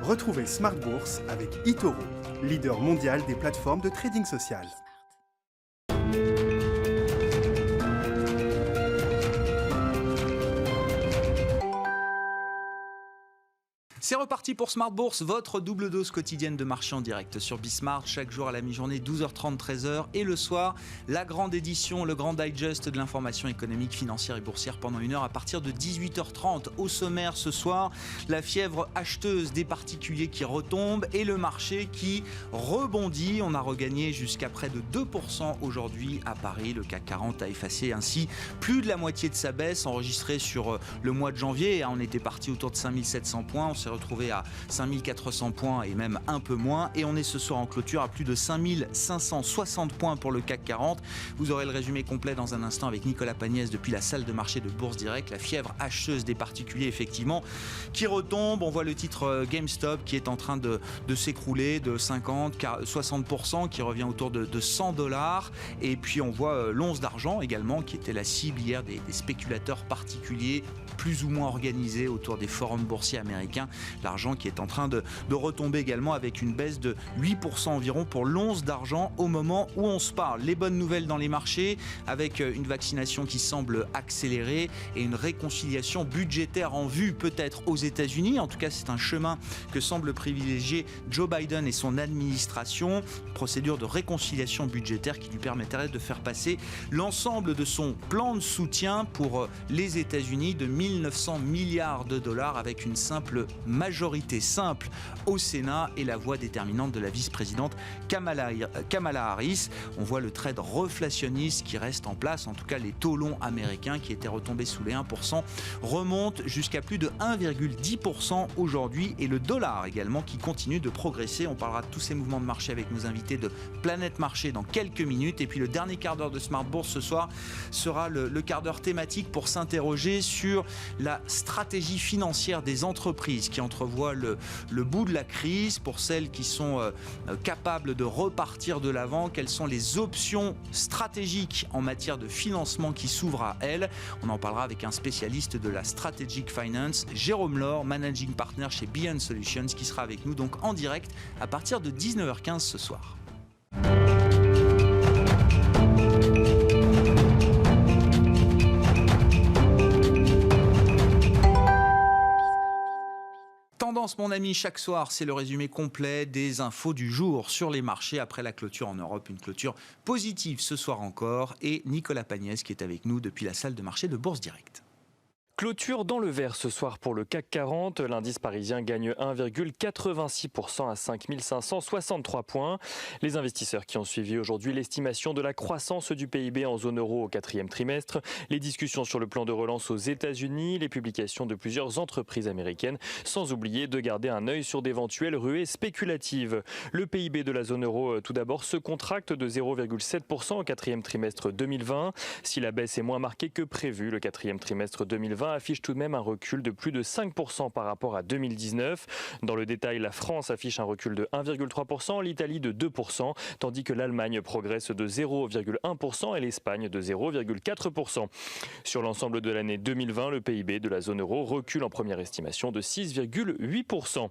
Retrouvez Smart Bourse avec eToro, leader mondial des plateformes de trading social. C'est reparti pour Smart Bourse, votre double dose quotidienne de marché en direct sur Bismart, chaque jour à la mi-journée, 12h30, 13h, et le soir, la grande édition, le grand digest de l'information économique, financière et boursière pendant une heure à partir de 18h30. Au sommaire ce soir, la fièvre acheteuse des particuliers qui retombe et le marché qui rebondit. On a regagné jusqu'à près de 2% aujourd'hui à Paris. Le CAC 40 a effacé ainsi plus de la moitié de sa baisse enregistrée sur le mois de janvier. On était parti autour de 5700 points, on s'est retrouvé à 5400 points et même un peu moins, et on est ce soir en clôture à plus de 5560 points pour le CAC 40. Vous aurez le résumé complet dans un instant avec Nicolas Pagnès depuis la salle de marché de Bourse Direct. La fièvre acheteuse des particuliers effectivement qui retombe. On voit le titre GameStop qui est en train de s'écrouler de 50-60%, qui revient autour de $100, et puis on voit l'once d'argent également qui était la cible hier des spéculateurs particuliers plus ou moins organisés autour des forums boursiers américains. L'argent qui est en train de retomber également avec une baisse de 8% environ pour l'once d'argent au moment où on se parle. Les bonnes nouvelles dans les marchés avec une vaccination qui semble accélérer et une réconciliation budgétaire en vue peut-être aux États-Unis. En tout cas, c'est un chemin que semble privilégier Joe Biden et son administration. Procédure de réconciliation budgétaire qui lui permettrait de faire passer l'ensemble de son plan de soutien pour les États-Unis de 1900 milliards de dollars avec une simple majorité simple au Sénat et la voix déterminante de la vice-présidente Kamala Harris. On voit le trade reflationniste qui reste en place, en tout cas les taux longs américains qui étaient retombés sous les 1% remontent jusqu'à plus de 1,10% aujourd'hui, et le dollar également qui continue de progresser. On parlera de tous ces mouvements de marché avec nos invités de Planète Marché dans quelques minutes, et puis le dernier quart d'heure de Smart Bourse ce soir sera le quart d'heure thématique pour s'interroger sur la stratégie financière des entreprises qui entrevoient le bout de la crise. Pour celles qui sont capables de repartir de l'avant, quelles sont les options stratégiques en matière de financement qui s'ouvrent à elles? On en parlera avec un spécialiste de la Strategic Finance, Jérôme Laure, Managing Partner chez Beyond Solutions, qui sera avec nous donc en direct à partir de 19h15 ce soir. Tendance, mon ami, chaque soir, c'est le résumé complet des infos du jour sur les marchés après la clôture en Europe. Une clôture positive ce soir encore, et Nicolas Pagnès qui est avec nous depuis la salle de marché de Bourse Direct. Clôture dans le vert ce soir pour le CAC 40. L'indice parisien gagne 1,86% à 5563 points. Les investisseurs qui ont suivi aujourd'hui l'estimation de la croissance du PIB en zone euro au quatrième trimestre, les discussions sur le plan de relance aux États-Unis, les publications de plusieurs entreprises américaines, sans oublier de garder un œil sur d'éventuelles ruées spéculatives. Le PIB de la zone euro tout d'abord se contracte de 0,7% au quatrième trimestre 2020. Si la baisse est moins marquée que prévu, le quatrième trimestre 2020 affiche tout de même un recul de plus de 5% par rapport à 2019. Dans le détail, la France affiche un recul de 1,3%, l'Italie de 2%, tandis que l'Allemagne progresse de 0,1% et l'Espagne de 0,4%. Sur l'ensemble de l'année 2020, le PIB de la zone euro recule en première estimation de 6,8%.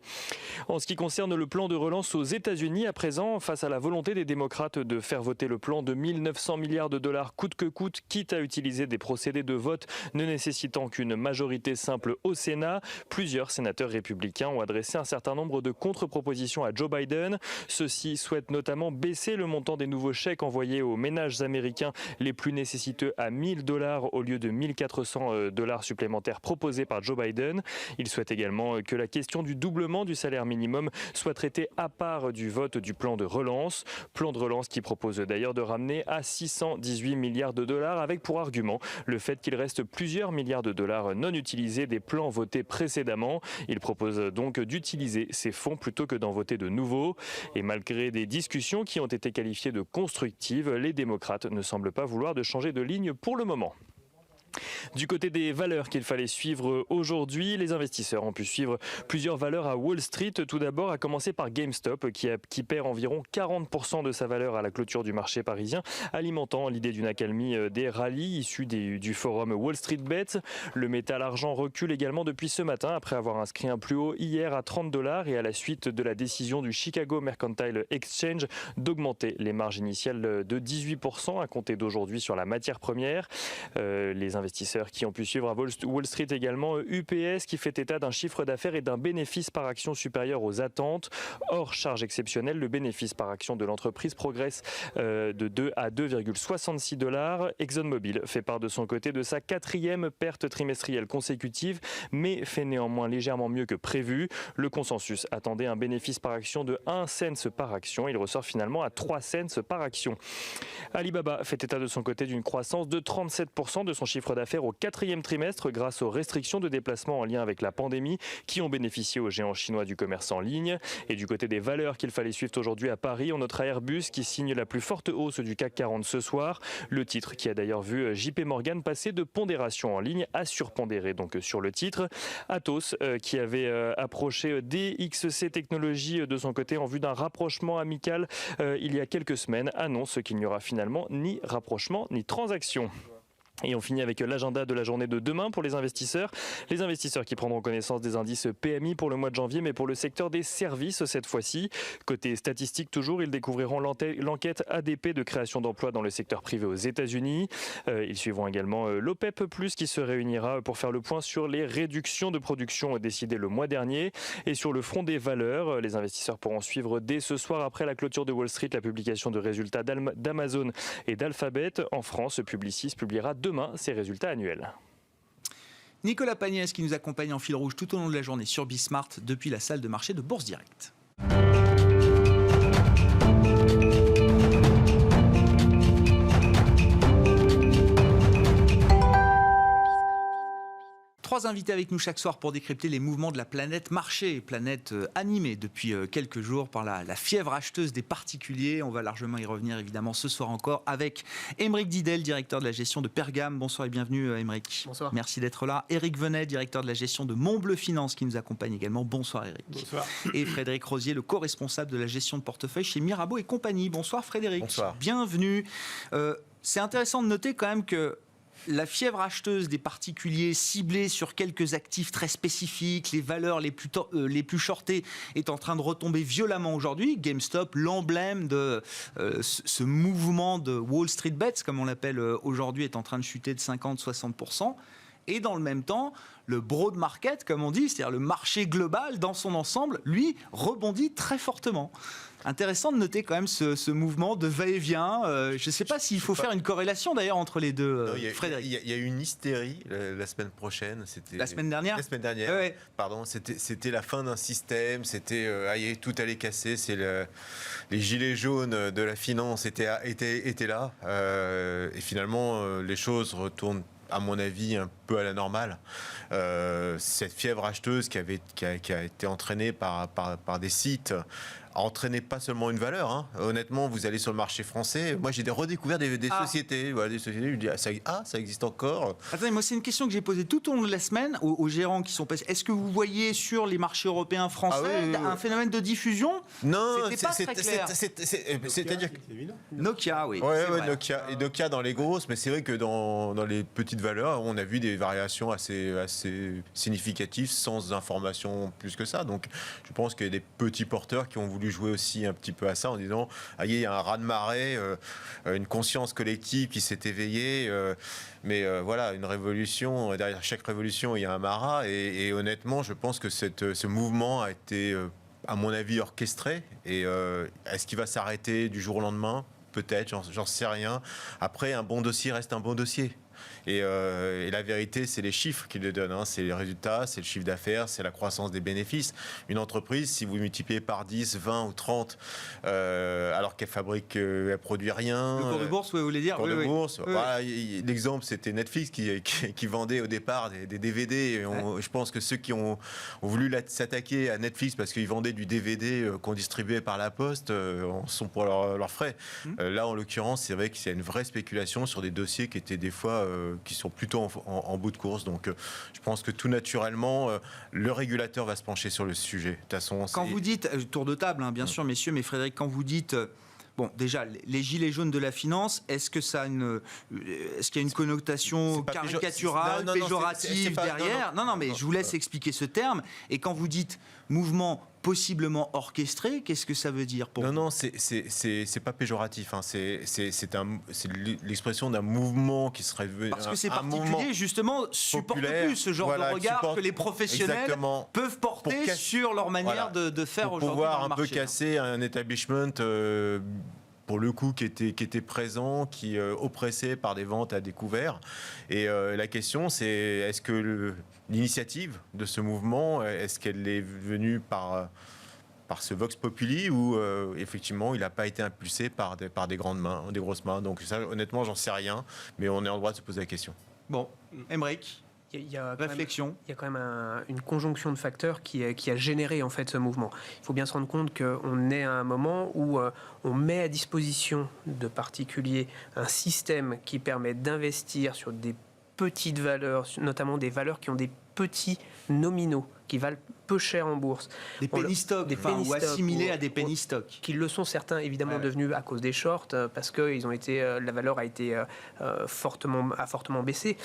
En ce qui concerne le plan de relance aux États-Unis, à présent, face à la volonté des démocrates de faire voter le plan de 1900 milliards de dollars coûte que coûte, quitte à utiliser des procédés de vote ne nécessitant qu'une majorité simple au Sénat, plusieurs sénateurs républicains ont adressé un certain nombre de contre-propositions à Joe Biden. Ceux-ci souhaitent notamment baisser le montant des nouveaux chèques envoyés aux ménages américains les plus nécessiteux à $1000 au lieu de $1400 supplémentaires proposés par Joe Biden. Ils souhaitent également que la question du doublement du salaire minimum soit traitée à part du vote du plan de relance. Plan de relance qui propose d'ailleurs de ramener à 618 milliards de dollars avec pour argument le fait qu'il reste plusieurs milliards de dollars non utilisés des plans votés précédemment. Il propose donc d'utiliser ces fonds plutôt que d'en voter de nouveaux. Et malgré des discussions qui ont été qualifiées de constructives, les démocrates ne semblent pas vouloir de changer de ligne pour le moment. Du côté des valeurs qu'il fallait suivre aujourd'hui, les investisseurs ont pu suivre plusieurs valeurs à Wall Street. Tout d'abord, à commencer par GameStop, qui perd environ 40% de sa valeur à la clôture du marché parisien, alimentant l'idée d'une accalmie des rallyes issus du forum Wall Street Bets. Le métal argent recule également depuis ce matin, après avoir inscrit un plus haut hier à $30 et à la suite de la décision du Chicago Mercantile Exchange d'augmenter les marges initiales de 18% à compter d'aujourd'hui sur la matière première. Les investisseurs qui ont pu suivre à Wall Street également, UPS qui fait état d'un chiffre d'affaires et d'un bénéfice par action supérieur aux attentes. Hors charge exceptionnelle, le bénéfice par action de l'entreprise progresse de 2 à $2,66. ExxonMobil fait part de son côté de sa 4e perte trimestrielle consécutive, mais fait néanmoins légèrement mieux que prévu. Le consensus attendait un bénéfice par action de 1 cent par action. Il ressort finalement à 3 cents par action. Alibaba fait état de son côté d'une croissance de 37% de son chiffre d'affaires au 4e trimestre grâce aux restrictions de déplacement en lien avec la pandémie qui ont bénéficié aux géants chinois du commerce en ligne. Et du côté des valeurs qu'il fallait suivre aujourd'hui à Paris, on notera Airbus qui signe la plus forte hausse du CAC 40 ce soir. Le titre qui a d'ailleurs vu JP Morgan passer de pondération en ligne à surpondéré donc sur le titre. Atos qui avait approché DXC Technologies de son côté en vue d'un rapprochement amical il y a quelques semaines, annonce qu'il n'y aura finalement ni rapprochement ni transaction. Et on finit avec l'agenda de la journée de demain pour les investisseurs. Les investisseurs qui prendront connaissance des indices PMI pour le mois de janvier, mais pour le secteur des services cette fois-ci. Côté statistique toujours, ils découvriront l'enquête ADP de création d'emplois dans le secteur privé aux États-Unis. Ils suivront également l'OPEP+, qui se réunira pour faire le point sur les réductions de production décidées le mois dernier. Et sur le front des valeurs, les investisseurs pourront suivre dès ce soir, après la clôture de Wall Street, la publication de résultats d'Amazon et d'Alphabet. En France, Publicis publiera demain ses résultats annuels. Nicolas Pagnès qui nous accompagne en fil rouge tout au long de la journée sur Bismart depuis la salle de marché de Bourse Direct. Trois invités avec nous chaque soir pour décrypter les mouvements de la planète marché, planète animée depuis quelques jours par la fièvre acheteuse des particuliers. On va largement y revenir évidemment ce soir encore avec Aymeric Didel, directeur de la gestion de Pergame. Bonsoir et bienvenue Aymeric. Bonsoir. Merci d'être là. Éric Venet, directeur de la gestion de Montbleu Finance qui nous accompagne également. Bonsoir Éric. Bonsoir. Et Frédéric Rosier, le co-responsable de la gestion de portefeuille chez Mirabeau et compagnie. Bonsoir Frédéric. Bonsoir. Bienvenue. C'est intéressant de noter quand même que la fièvre acheteuse des particuliers ciblée sur quelques actifs très spécifiques, les valeurs les plus shortées, est en train de retomber violemment aujourd'hui. GameStop, l'emblème de ce mouvement de Wall Street Bets, comme on l'appelle aujourd'hui, est en train de chuter de 50-60%. Et dans le même temps, le broad market, comme on dit, c'est-à-dire le marché global dans son ensemble, lui, rebondit très fortement. Intéressant de noter quand même ce mouvement de va-et-vient. Je ne sais pas s'il faut faire une corrélation d'ailleurs entre les deux, Frédéric. Il y a eu une hystérie la semaine prochaine. La semaine dernière. La semaine dernière. Ouais. Pardon, c'était la fin d'un système. C'était tout allait casser. C'est les gilets jaunes de la finance étaient là. Et finalement, les choses retournent, à mon avis, un peu à la normale. Cette fièvre acheteuse qui a été entraînée par des sites a entraîné pas seulement une valeur. Hein. Honnêtement, vous allez sur le marché français. Moi, j'ai redécouvert des sociétés. Voilà, des sociétés. Je me dis, ça existe encore. Attendez, moi, c'est une question que j'ai posée tout au long de la semaine aux gérants qui sont passés. Est-ce que vous voyez sur les marchés européens, français, un phénomène de diffusion? Non, c'était pas très clair. C'est-à-dire Nokia, oui. Ouais, Nokia dans les grosses, mais c'est vrai que dans les petites valeurs, on a vu des variations assez significatives sans information plus que ça. Donc, je pense qu'il y a des petits porteurs qui ont voulu jouer aussi un petit peu à ça en disant il y a un raz-de-marée, une conscience collective qui s'est éveillée, mais voilà, une révolution, derrière chaque révolution il y a un marat, et honnêtement je pense que ce mouvement a été à mon avis orchestré, et est-ce qu'il va s'arrêter du jour au lendemain? Peut-être, j'en sais rien. Après, un bon dossier reste un bon dossier. Et la vérité, c'est les chiffres qui le donnent. Hein. C'est les résultats, c'est le chiffre d'affaires, c'est la croissance des bénéfices. Une entreprise, si vous multipliez par 10, 20 ou 30, alors qu'elle fabrique, elle produit rien. Le cours de bourse, vous voulez dire? Le cours de bourse. Oui. Voilà, l'exemple, c'était Netflix qui vendait au départ des DVD. Je pense que ceux qui ont voulu s'attaquer à Netflix parce qu'ils vendaient du DVD qu'on distribuait par la poste sont pour leurs frais. Là, en l'occurrence, c'est vrai qu'il y a une vraie spéculation sur des dossiers qui étaient des fois qui sont plutôt en bout de course. Donc je pense que tout naturellement, le régulateur va se pencher sur le sujet. De toute façon, quand vous dites, tour de table, bien sûr, messieurs, mais Frédéric, quand vous dites... Bon, déjà, les gilets jaunes de la finance, est-ce qu'il y a une connotation caricaturale, péjorative derrière ? Non, mais je vous laisse expliquer ce terme. Et quand vous dites mouvement possiblement orchestré, qu'est-ce que ça veut dire pour vous ? Non, c'est pas péjoratif. C'est l'expression d'un mouvement qui serait parce que ces particuliers, justement, supportent plus ce genre de regard que les professionnels peuvent porter sur leur manière de faire aujourd'hui pouvoir dans le marché. Un peu casser un establishment pour le coup qui était présent, qui oppressait par des ventes à découvert. Et la question, c'est est-ce que l'initiative de ce mouvement, est-ce qu'elle est venue par ce vox populi ou effectivement il n'a pas été impulsé par des grandes mains, des grosses mains. Donc ça, honnêtement, j'en sais rien, mais on est en droit de se poser la question. Bon, Aymeric, réflexion. Il y a quand même une conjonction de facteurs qui a généré en fait ce mouvement. Il faut bien se rendre compte qu'on est à un moment où on met à disposition de particuliers un système qui permet d'investir sur des petites valeurs, notamment des valeurs qui ont des petits nominaux, qui valent peu cher en bourse. Des penny stocks, ou assimilés à des penny stocks. Qui le sont certains évidemment devenus à cause des shorts, parce que la valeur a fortement baissé.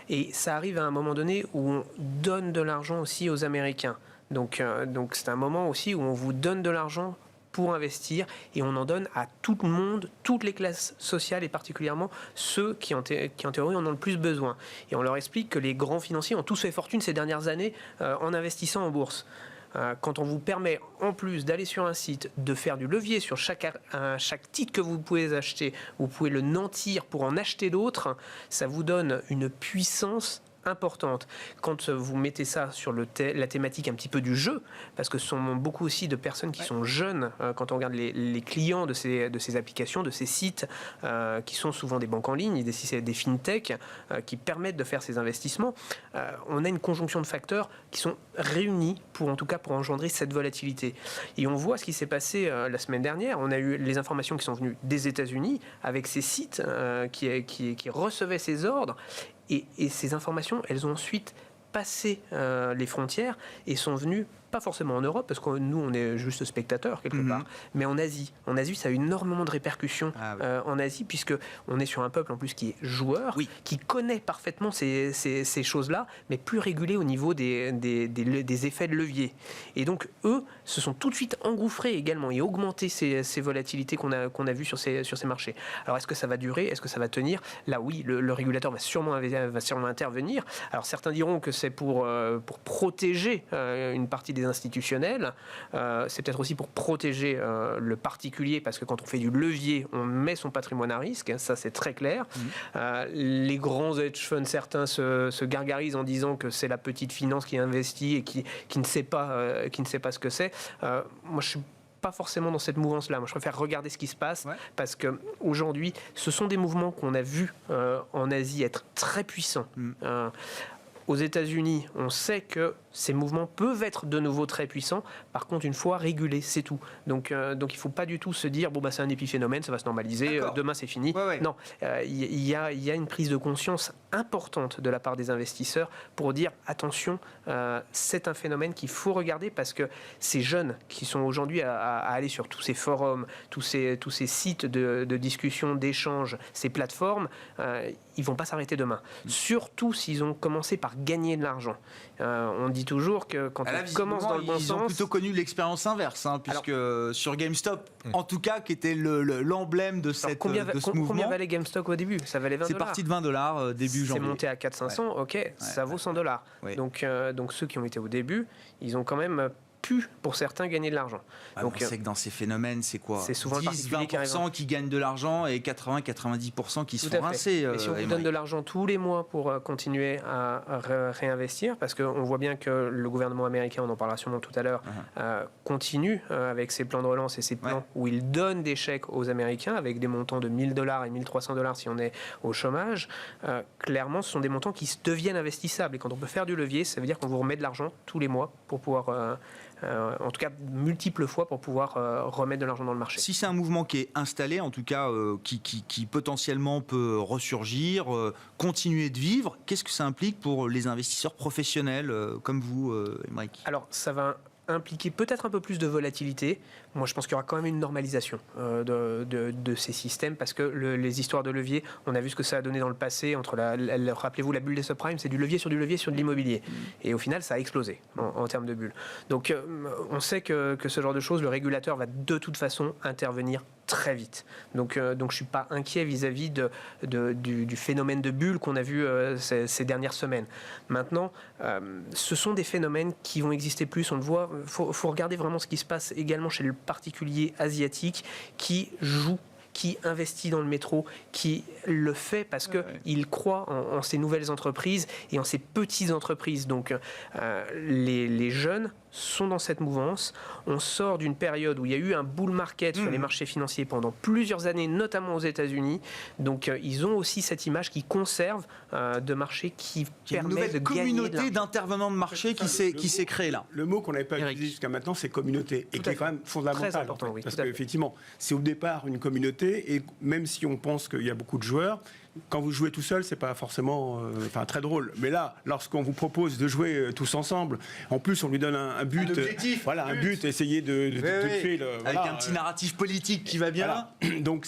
Et ça arrive à un moment donné où on donne de l'argent aussi aux Américains. Donc c'est un moment aussi où on vous donne de l'argent pour investir, et on en donne à tout le monde, toutes les classes sociales, et particulièrement ceux qui en théorie en ont le plus besoin. Et on leur explique que les grands financiers ont tous fait fortune ces dernières années en investissant en bourse. Quand on vous permet, en plus d'aller sur un site, de faire du levier sur chaque titre que vous pouvez acheter, vous pouvez le nantir pour en acheter d'autres, ça vous donne une puissance importante. Quand vous mettez ça sur la thématique un petit peu du jeu, parce que ce sont beaucoup aussi de personnes qui sont jeunes, quand on regarde les clients de ces applications, de ces sites, qui sont souvent des banques en ligne, des fintech, qui permettent de faire ces investissements, on a une conjonction de facteurs qui sont réunis pour engendrer cette volatilité. Et on voit ce qui s'est passé la semaine dernière. On a eu les informations qui sont venues des États-Unis avec ces sites qui recevaient ces ordres. Et ces informations, elles ont ensuite passé les frontières et sont venues, pas forcément en Europe, parce que nous, on est juste spectateurs quelque part, mais en Asie. En Asie, ça a eu énormément de répercussions en Asie, puisqu'on est sur un peuple en plus qui est joueur, qui connaît parfaitement ces choses-là, mais plus régulé au niveau des effets de levier. Et donc, eux se sont tout de suite engouffrés également et augmenté ces volatilités qu'on a vues sur ces marchés. Alors, est-ce que ça va durer ? Est-ce que ça va tenir ? Là, oui, le régulateur va sûrement intervenir. Alors, certains diront que c'est pour protéger une partie des institutionnels, c'est peut-être aussi pour protéger le particulier, parce que quand on fait du levier, on met son patrimoine à risque, ça c'est très clair. Les grands hedge funds, certains se gargarisent en disant que c'est la petite finance qui investit et qui ne sait pas ce que c'est. Moi, je suis pas forcément dans cette mouvance-là. Moi, je préfère regarder ce qui se passe, parce qu'aujourd'hui, ce sont des mouvements qu'on a vus en Asie être très puissants. Aux États-Unis, on sait que ces mouvements peuvent être de nouveau très puissants. Par contre, une fois régulés, c'est tout. Donc il ne faut pas du tout se dire c'est un épiphénomène, ça va se normaliser, demain c'est fini. Non, il y a une prise de conscience importante de la part des investisseurs pour dire attention, c'est un phénomène qu'il faut regarder, parce que ces jeunes qui sont aujourd'hui à aller sur tous ces forums, tous ces sites de discussion, d'échange, ces plateformes, ils ne vont pas s'arrêter demain. Surtout s'ils ont commencé par gagner de l'argent. On dit toujours que quand on commence dans le bon sens... Ils ont plutôt connu l'expérience inverse, puisque sur GameStop, en tout cas, qui était l'emblème de ce mouvement... Combien valait GameStop au début ? Ça valait $20. C'est parti de $20 début janvier. C'est monté à 400-500, ça vaut $100. Donc ceux qui ont été au début, ils ont quand même pu, pour certains, gagner de l'argent. Donc, on sait que dans ces phénomènes, c'est quoi ? C'est souvent 10-20% qui gagnent de l'argent et 80-90% qui se font rincer. Et si on vous donne de l'argent tous les mois pour continuer à réinvestir, parce qu'on voit bien que le gouvernement américain, on en parlera sûrement tout à l'heure, continue avec ses plans de relance et ses plans où il donne des chèques aux Américains avec des montants de $1 000 et $1 300 si on est au chômage. Clairement, ce sont des montants qui deviennent investissables. Et quand on peut faire du levier, ça veut dire qu'on vous remet de l'argent tous les mois pour pouvoir en tout cas multiples fois pour pouvoir remettre de l'argent dans le marché. Si c'est un mouvement qui est installé, en tout cas qui potentiellement peut ressurgir, continuer de vivre, qu'est-ce que ça implique pour les investisseurs professionnels comme vous, Émeric? Alors ça va impliquer peut-être un peu plus de volatilité. Moi, je pense qu'il y aura quand même une normalisation de ces systèmes parce que les histoires de levier, on a vu ce que ça a donné dans le passé entre rappelez-vous, la bulle des subprimes, c'est du levier sur de l'immobilier. Et au final, ça a explosé en termes de bulles. Donc, on sait que ce genre de choses, le régulateur va de toute façon intervenir très vite. Donc je ne suis pas inquiet vis-à-vis du phénomène de bulle qu'on a vu ces dernières semaines. Maintenant, ce sont des phénomènes qui vont exister plus, on le voit. Il faut regarder vraiment ce qui se passe également chez le particulier asiatique qui joue, qui investit dans le métro, qui le fait parce qu'il croit en ces nouvelles entreprises et en ces petites entreprises. Donc les jeunes sont dans cette mouvance. On sort d'une période où il y a eu un bull market sur les marchés financiers pendant plusieurs années, notamment aux États-Unis. Donc ils ont aussi cette image qui conserve de marché qui permet de gagner de l'argent. Une nouvelle communauté d'intervenants de marché qui s'est créée là. Le mot qu'on n'avait pas utilisé jusqu'à maintenant, c'est communauté, et qui est quand même fondamental. Très important, oui. Parce qu'effectivement, c'est au départ une communauté, et même si on pense qu'il y a beaucoup de joueurs, quand vous jouez tout seul, c'est pas forcément très drôle. Mais là, lorsqu'on vous propose de jouer tous ensemble, en plus on lui donne un but, un but, essayer de tuer avec un petit narratif politique qui va bien. Voilà. Donc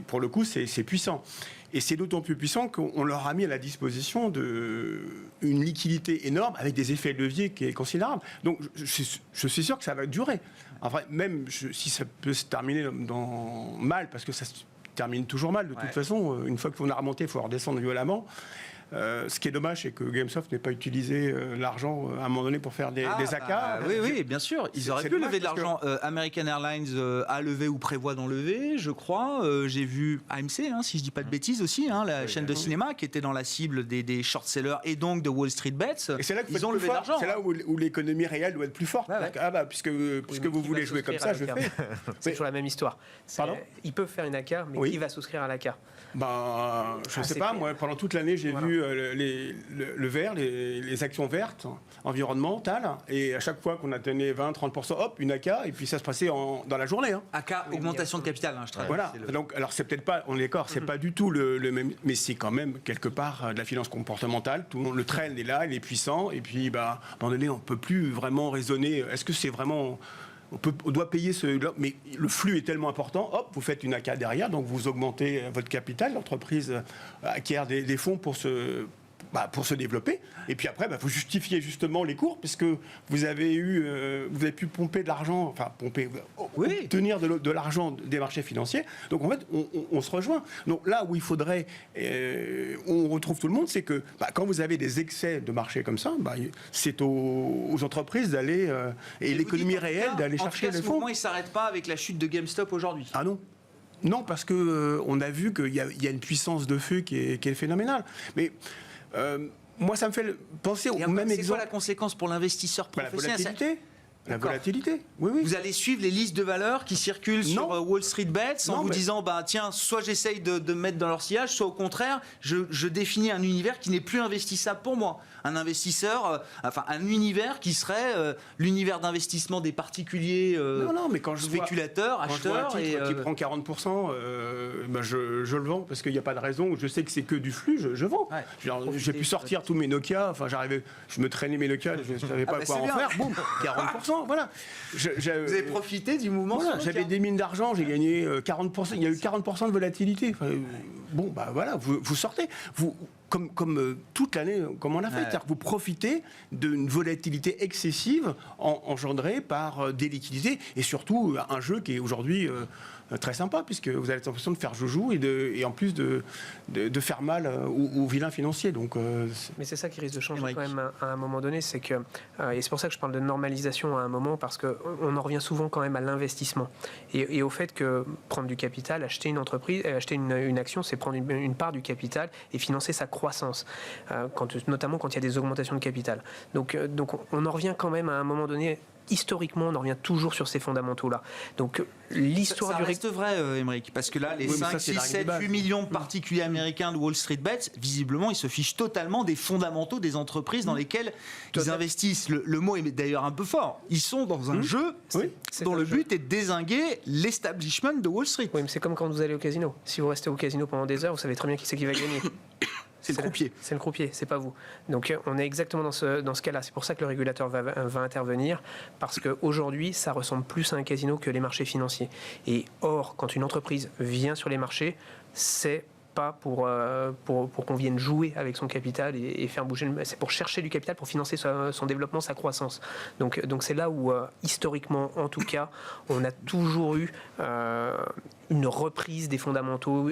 pour le coup, c'est puissant. Et c'est d'autant plus puissant qu'on leur a mis à la disposition une liquidité énorme avec des effets de levier qui est considérable. Donc je suis sûr que ça va durer. Enfin, même si ça peut se terminer mal, parce que ça se termine toujours mal de toute façon. Une fois qu'on a remonté, il faut redescendre violemment. Ce qui est dommage, c'est que GameStop n'ait pas utilisé l'argent à un moment donné pour faire des AK. Oui, bien sûr. Ils auraient pu lever de l'argent. American Airlines a levé ou prévoit d'en lever, je crois. J'ai vu AMC, si je dis pas de bêtises aussi, la chaîne de cinéma qui était dans la cible des short-sellers et donc de Wall Street Bets. Et c'est là ils ont levé de l'argent. C'est là où l'économie réelle doit être plus forte. Puisque vous voulez jouer comme ça, je fais. C'est toujours la même histoire. Ils peuvent faire une AK, mais qui va souscrire à l'AK? Je ne sais pas. Moi, pendant toute l'année, j'ai vu le vert, les actions vertes, environnementales, et à chaque fois qu'on atteignait 20-30%, hop, une AK, et puis ça se passait dans la journée. AK, augmentation de capital, je traduis. Voilà. Donc, alors c'est peut-être pas, on est d'accord, c'est pas du tout le même, mais c'est quand même quelque part de la finance comportementale. Tout le trend est là, il est puissant, et puis à un moment donné, on peut plus vraiment raisonner. Est-ce que c'est vraiment on doit payer mais le flux est tellement important, hop, vous faites une AK derrière, donc vous augmentez votre capital, l'entreprise acquiert des fonds pour se développer, et puis après, vous justifiez justement les cours, puisque vous avez pu pomper de l'argent, obtenir de l'argent des marchés financiers, donc en fait, on se rejoint. Donc là où il faudrait, on retrouve tout le monde, c'est que quand vous avez des excès de marché comme ça, c'est aux entreprises d'aller, et l'économie réelle d'aller chercher les fonds. Ce mouvement, il ne s'arrête pas avec la chute de GameStop aujourd'hui. Ah non. Non, parce qu'on a vu qu'il y a une puissance de feu qui est phénoménale. Mais moi, ça me fait penser au même exemple. C'est quoi la conséquence pour l'investisseur professionnel? La volatilité, oui. Vous allez suivre les listes de valeurs qui circulent sur Wall Street Bets en vous disant, tiens, soit j'essaye de me mettre dans leur sillage, soit au contraire, je définis un univers qui n'est plus investissable pour moi. Un investisseur, un univers qui serait l'univers d'investissement des particuliers mais quand spéculateurs, acheteurs. Quand je vois un titre qui prend 40%, je le vends parce qu'il n'y a pas de raison. Je sais que c'est que du flux, je vends. J'ai pu sortir tous mes Nokia. Je me traînais mes Nokia, je ne savais pas quoi en faire. Boum, 40%. Voilà. Vous avez profité du mouvement. Voilà, j'avais des mines d'argent, j'ai gagné 40%. Il y a eu 40% de volatilité. Vous sortez. Comme toute l'année, comme on l'a fait. C'est-à-dire que vous profitez d'une volatilité excessive engendrée par des liquidités et surtout un jeu qui est aujourd'hui très sympa, puisque vous avez l'impression de faire joujou et en plus de faire mal aux vilains financiers. Donc, mais c'est ça qui risque de changer quand même à un moment donné, c'est que, et c'est pour ça que je parle de normalisation à un moment, parce qu'on en revient souvent quand même à l'investissement et au fait que prendre du capital, acheter une entreprise, acheter une action, c'est prendre une part du capital et financer sa croissance, notamment quand il y a des augmentations de capital. Donc on en revient quand même à un moment donné historiquement, on en revient toujours sur ces fondamentaux-là. Donc l'histoire ça du reste vrai, Émeric, parce que là, les 5, 6, 7, 8 millions de particuliers américains de Wall Street Bets, visiblement, ils se fichent totalement des fondamentaux des entreprises dans lesquelles ils investissent. Le mot est d'ailleurs un peu fort. Ils sont dans un jeu dont le but est de dézinguer l'establishment de Wall Street. Oui, mais c'est comme quand vous allez au casino. Si vous restez au casino pendant des heures, vous savez très bien qui c'est qui va gagner. C'est le croupier. C'est le croupier, c'est pas vous. Donc on est exactement dans ce cas-là. C'est pour ça que le régulateur va intervenir, parce qu'aujourd'hui, ça ressemble plus à un casino que les marchés financiers. Et or, quand une entreprise vient sur les marchés, c'est pas pour qu'on vienne jouer avec son capital et faire bouger. C'est pour chercher du capital pour financer son développement, sa croissance. Donc c'est là où, historiquement, en tout cas, on a toujours eu une reprise des fondamentaux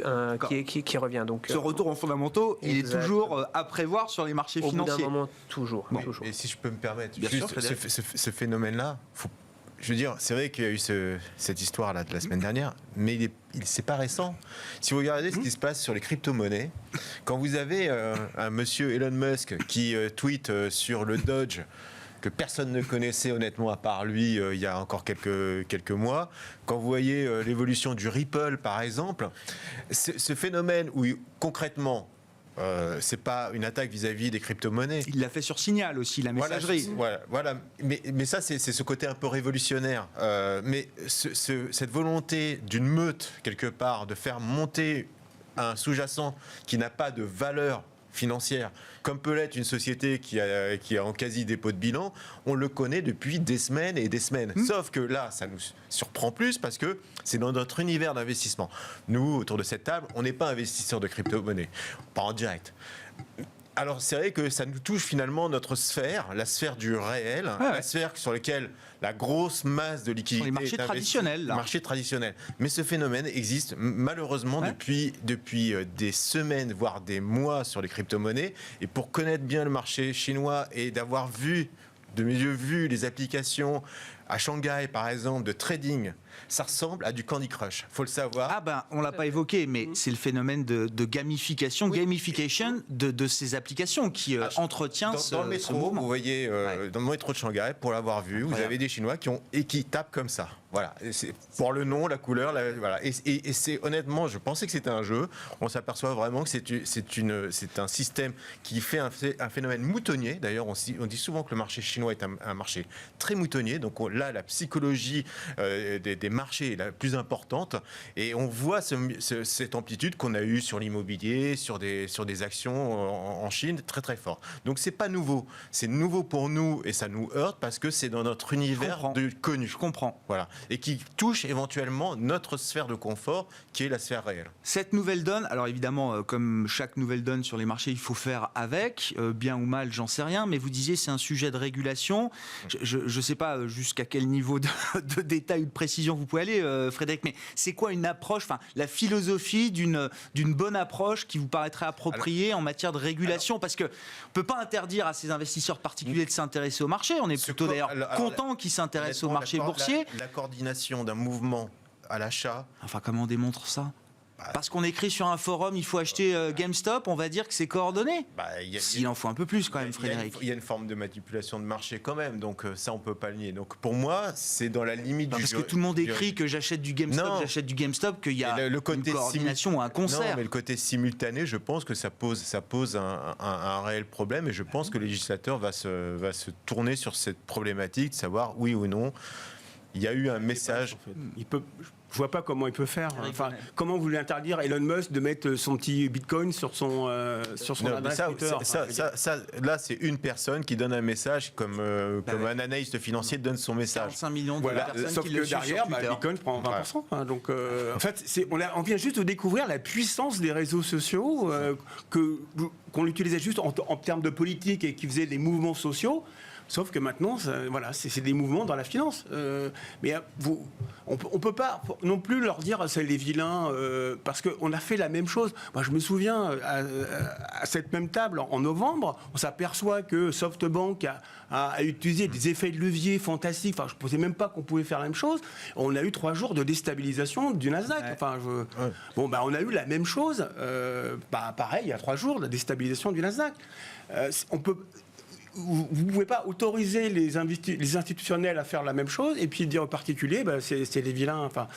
qui revient. Donc, ce retour en fondamentaux, il est toujours à prévoir sur les marchés financiers. Au bout d'un moment, toujours. toujours. Et si je peux me permettre, Bien sûr, ce phénomène-là, je veux dire, c'est vrai qu'il y a eu cette histoire-là de la semaine dernière, mais c'est pas récent. Si vous regardez ce qui se passe sur les crypto-monnaies, quand vous avez un monsieur Elon Musk qui tweet sur le Doge, que personne ne connaissait honnêtement à part lui il y a encore quelques mois, quand vous voyez l'évolution du Ripple par exemple, ce phénomène où concrètement, c'est pas une attaque vis-à-vis des crypto-monnaies. Il l'a fait sur Signal aussi, la messagerie. Voilà. Mais ça, c'est ce côté un peu révolutionnaire. Mais cette volonté d'une meute, quelque part, de faire monter un sous-jacent qui n'a pas de valeur financière, comme peut l'être une société qui a en quasi dépôt de bilan, on le connaît depuis des semaines et des semaines. Sauf que là, ça nous surprend plus parce que c'est dans notre univers d'investissement. Nous, autour de cette table, on n'est pas investisseurs de crypto-monnaie, pas en direct. Alors c'est vrai que ça nous touche finalement notre sphère, la sphère du réel, la sphère sur laquelle la grosse masse de liquidités... Sur les marchés traditionnels. Là. Marchés traditionnels. Mais ce phénomène existe malheureusement depuis des semaines, voire des mois sur les crypto-monnaies. Et pour connaître bien le marché chinois et d'avoir vu, de mes yeux vu, les applications à Shanghai par exemple de trading, ça ressemble à du Candy Crush, faut le savoir. Ah ben, on l'a pas évoqué, mais c'est le phénomène de gamification de ces applications qui entretient dans le métro, mouvement. vous voyez, dans le métro de Shanghai, pour l'avoir vu, vous avez des Chinois qui tapent comme ça. Voilà, c'est pour le nom, la couleur, voilà. Et c'est honnêtement, je pensais que c'était un jeu. On s'aperçoit vraiment que c'est un système qui fait un phénomène moutonnier. D'ailleurs, on dit souvent que le marché chinois est un marché très moutonnier. Donc là, la psychologie des marchés est la plus importante. Et on voit cette amplitude qu'on a eue sur l'immobilier, sur des actions en Chine, très très fort. Donc c'est pas nouveau. C'est nouveau pour nous et ça nous heurte parce que c'est dans notre univers de connu. Je comprends. Voilà. Et qui touche éventuellement notre sphère de confort, qui est la sphère réelle. Cette nouvelle donne, alors évidemment, comme chaque nouvelle donne sur les marchés, il faut faire avec, bien ou mal, j'en sais rien, mais vous disiez c'est un sujet de régulation. Je ne sais pas jusqu'à quel niveau de détail ou de précision vous pouvez aller, Frédéric, mais c'est quoi une approche, enfin la philosophie d'une bonne approche qui vous paraîtrait appropriée en matière de régulation? Parce qu'on ne peut pas interdire à ces investisseurs particuliers de s'intéresser au marché, on est plutôt d'ailleurs content qu'ils s'intéressent au marché boursier. La coordination d'un mouvement à l'achat. Enfin, comment on démontre ça? Parce qu'on écrit sur un forum, il faut acheter GameStop, on va dire que c'est coordonné. S'il en faut un peu plus quand même, Frédéric. Il y a une forme de manipulation de marché quand même, donc ça on peut pas le nier. Donc pour moi, c'est dans la limite du... Parce que tout le monde écrit que j'achète du GameStop, qu'il y a une coordination ou un concert. Non, mais le côté simultané, je pense que ça pose un réel problème et je pense que le législateur va se tourner sur cette problématique, de savoir oui ou non. Il y a eu un message. Je vois pas comment il peut faire. Enfin, comment vous voulez interdire Elon Musk de mettre son petit Bitcoin sur son adresse Twitter? Là, c'est une personne qui donne un message, comme un analyste financier donne son message. 45 millions de personnes sauf qui que le suivent derrière, sur Twitter. Bitcoin prend 20%. Hein, donc, en fait, on vient juste de découvrir la puissance des réseaux sociaux, qu'on utilisait juste en termes de politique et qui faisait des mouvements sociaux. Sauf que maintenant, c'est des mouvements dans la finance. Mais on ne peut pas non plus leur dire c'est les vilains, parce qu'on a fait la même chose. Moi, je me souviens, à cette même table, en novembre, on s'aperçoit que SoftBank a utilisé des effets de levier fantastiques. Enfin, je ne pensais même pas qu'on pouvait faire la même chose. On a eu 3 jours de déstabilisation du Nasdaq. Enfin, on a eu la même chose, pareil, il y a 3 jours, de déstabilisation du Nasdaq. vous ne pouvez pas autoriser les institutionnels à faire la même chose et puis dire aux particuliers, c'est les vilains. Enfin,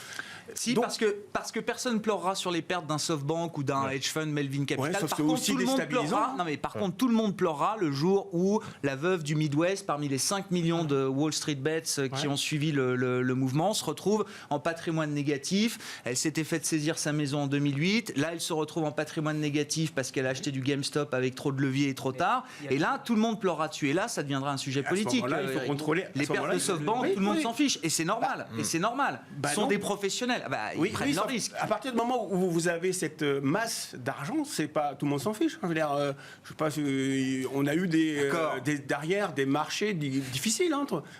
si, donc, parce que personne pleurera sur les pertes d'un SoftBank ou d'un hedge fund Melvin Capital. Ouais, par contre, tout le monde pleurera. Non, mais par contre, tout le monde pleurera le jour où la veuve du Midwest, parmi les 5 millions de Wall Street Bets qui ont suivi le mouvement, se retrouve en patrimoine négatif. Elle s'était fait saisir sa maison en 2008. Là, elle se retrouve en patrimoine négatif parce qu'elle a acheté du GameStop avec trop de levier et trop tard. Et là, tout le monde pleurera dessus. Et là, ça deviendra un sujet politique. Il faut contrôler. Les pertes de SoftBank, tout le monde s'en fiche. Et c'est normal. Et c'est normal. Ce sont des professionnels. Ils prennent leurs risques. À partir du moment où vous avez cette masse d'argent, c'est pas tout le monde s'en fiche. Je veux dire, je sais pas, on a eu derrière des marchés difficiles.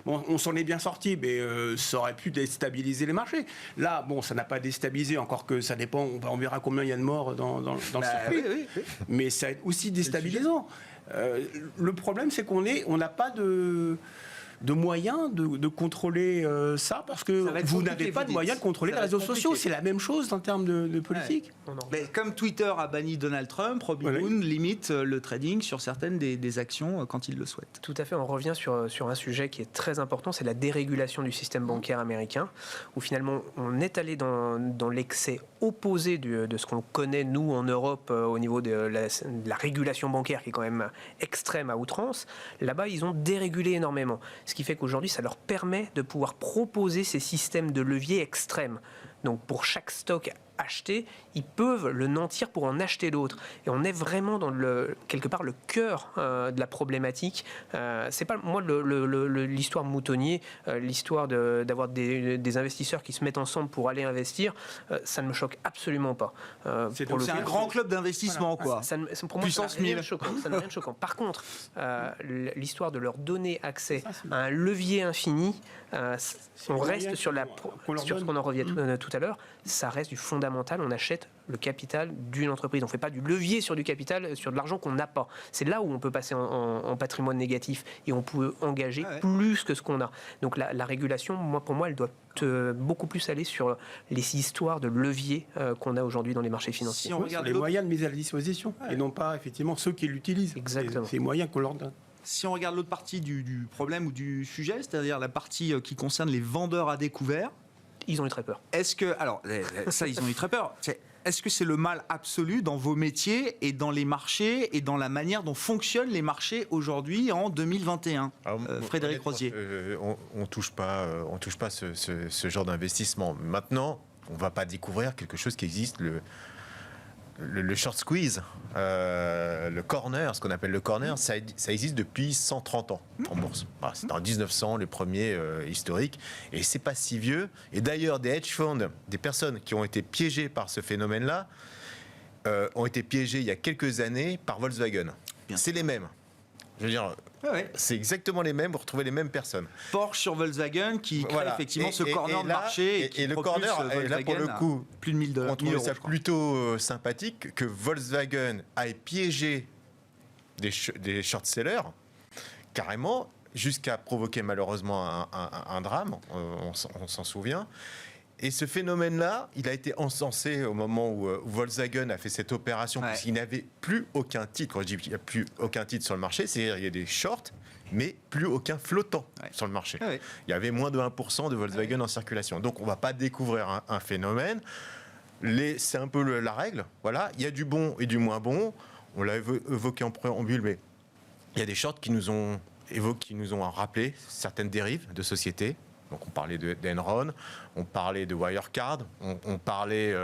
Bon, on s'en est bien sorti, mais ça aurait pu déstabiliser les marchés. Là, bon, ça n'a pas déstabilisé, encore que ça dépend. On verra combien il y a de morts dans le circuit. Oui. Mais ça est aussi déstabilisant. Le problème, c'est qu'on n'a pas de moyens de contrôler ça, parce que vous n'avez pas de moyens de contrôler les réseaux sociaux. C'est la même chose en termes de politique. Ouais. Mais comme Twitter a banni Donald Trump, Robinhood limite le trading sur certaines des actions quand il le souhaite. Tout à fait, on revient sur un sujet qui est très important, c'est la dérégulation du système bancaire américain, où finalement on est allé dans l'excès opposé de ce qu'on connaît nous en Europe au niveau de la régulation bancaire, qui est quand même extrême à outrance. Là-bas, ils ont dérégulé énormément. Ce qui fait qu'aujourd'hui, ça leur permet de pouvoir proposer ces systèmes de levier extrêmes. Donc pour chaque stock acheté, ils peuvent le nantir pour en acheter d'autres. Et on est vraiment dans quelque part le cœur de la problématique. C'est pas moi l'histoire moutonnier, l'histoire d'avoir des investisseurs qui se mettent ensemble pour aller investir, ça ne me choque absolument pas. C'est un grand club d'investissement, quoi. Pour moi, ça n'a rien de choquant. Par contre, l'histoire de leur donner accès à un levier infini, on reste sur ce qu'on en revient tout à l'heure, ça reste du fondamental. On achète le capital d'une entreprise. On ne fait pas du levier sur du capital, sur de l'argent qu'on n'a pas. C'est là où on peut passer en patrimoine négatif et on peut engager plus que ce qu'on a. Donc la régulation, pour moi, elle doit beaucoup plus aller sur les histoires de levier qu'on a aujourd'hui dans les marchés financiers. Si on regarde les moyens de mise à la disposition et non pas effectivement ceux qui l'utilisent. Exactement. C'est les moyens qu'on leur donne. Si on regarde l'autre partie du problème ou du sujet, c'est-à-dire la partie qui concerne les vendeurs à découvert, ils ont eu très peur. Ils ont eu très peur. Est-ce que c'est le mal absolu dans vos métiers et dans les marchés et dans la manière dont fonctionnent les marchés aujourd'hui en 2021 ? Frédéric Rosier. On touche pas ce genre d'investissement. Maintenant, on ne va pas découvrir quelque chose qui existe, le short squeeze, le corner, ce qu'on appelle le corner, ça existe depuis 130 ans en bourse. Voilà, c'est en 1900 les premiers historiques, et c'est pas si vieux. Et d'ailleurs, des hedge funds, des personnes qui ont été piégées par ce phénomène-là, ont été piégées il y a quelques années par Volkswagen. C'est les mêmes. Je veux dire, c'est exactement les mêmes, vous retrouvez les mêmes personnes. Porsche sur Volkswagen qui crée effectivement ce corner de marché. Et le corner, là pour le coup, plus de 1000 $. On trouve ça plutôt sympathique que Volkswagen ait piégé des short-sellers, carrément, jusqu'à provoquer malheureusement un drame, on s'en souvient. Et ce phénomène-là, il a été encensé au moment où Volkswagen a fait cette opération, puisqu'il n'avait plus aucun titre. Quand je dis qu'il n'y a plus aucun titre sur le marché, c'est-à-dire qu'il y a des shorts, mais plus aucun flottant sur le marché. Il y avait moins de 1% de Volkswagen en circulation. Donc on ne va pas découvrir un phénomène. C'est un peu la règle. Voilà. Il y a du bon et du moins bon. On l'a évoqué en préambule, mais il y a des shorts qui nous ont rappelé certaines dérives de sociétés. Donc on parlait d'Enron, on parlait de Wirecard, on parlait,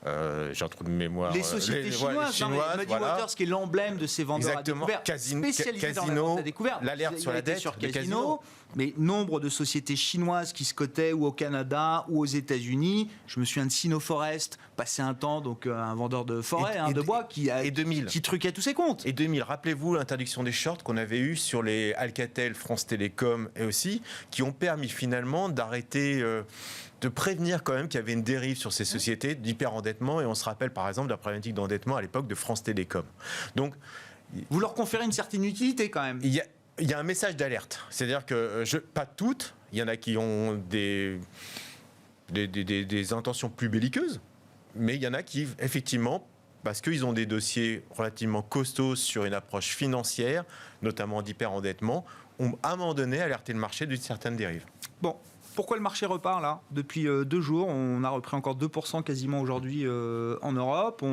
j'ai un trou de mémoire... Les sociétés chinoises, Muddy Waters, qui est l'emblème de ces vendeurs à découvert, spécialisés dans la vente à découvert. L'alerte sur la dette sur Casino, mais nombre de sociétés chinoises qui se cotaient ou au Canada ou aux États-Unis. Je me souviens de Sino-Forest, passé un temps, donc un vendeur de forêt, de bois, qui truquait tous ses comptes. Et 2000, rappelez-vous l'interdiction des shorts qu'on avait eue sur les Alcatel, France Télécom et aussi, qui ont permis finalement d'arrêter... de prévenir quand même qu'il y avait une dérive sur ces sociétés d'hyperendettement, et on se rappelle par exemple de la problématique d'endettement à l'époque de France Télécom. Donc, vous leur conférez une certaine utilité quand même. Il y a un message d'alerte, c'est-à-dire que pas toutes, il y en a qui ont des intentions plus belliqueuses, mais il y en a qui effectivement parce qu'ils ont des dossiers relativement costauds sur une approche financière, notamment d'hyperendettement, ont à un moment donné alerté le marché d'une certaine dérive. Bon. Pourquoi le marché repart là? Depuis 2 jours, on a repris encore 2% quasiment aujourd'hui en Europe.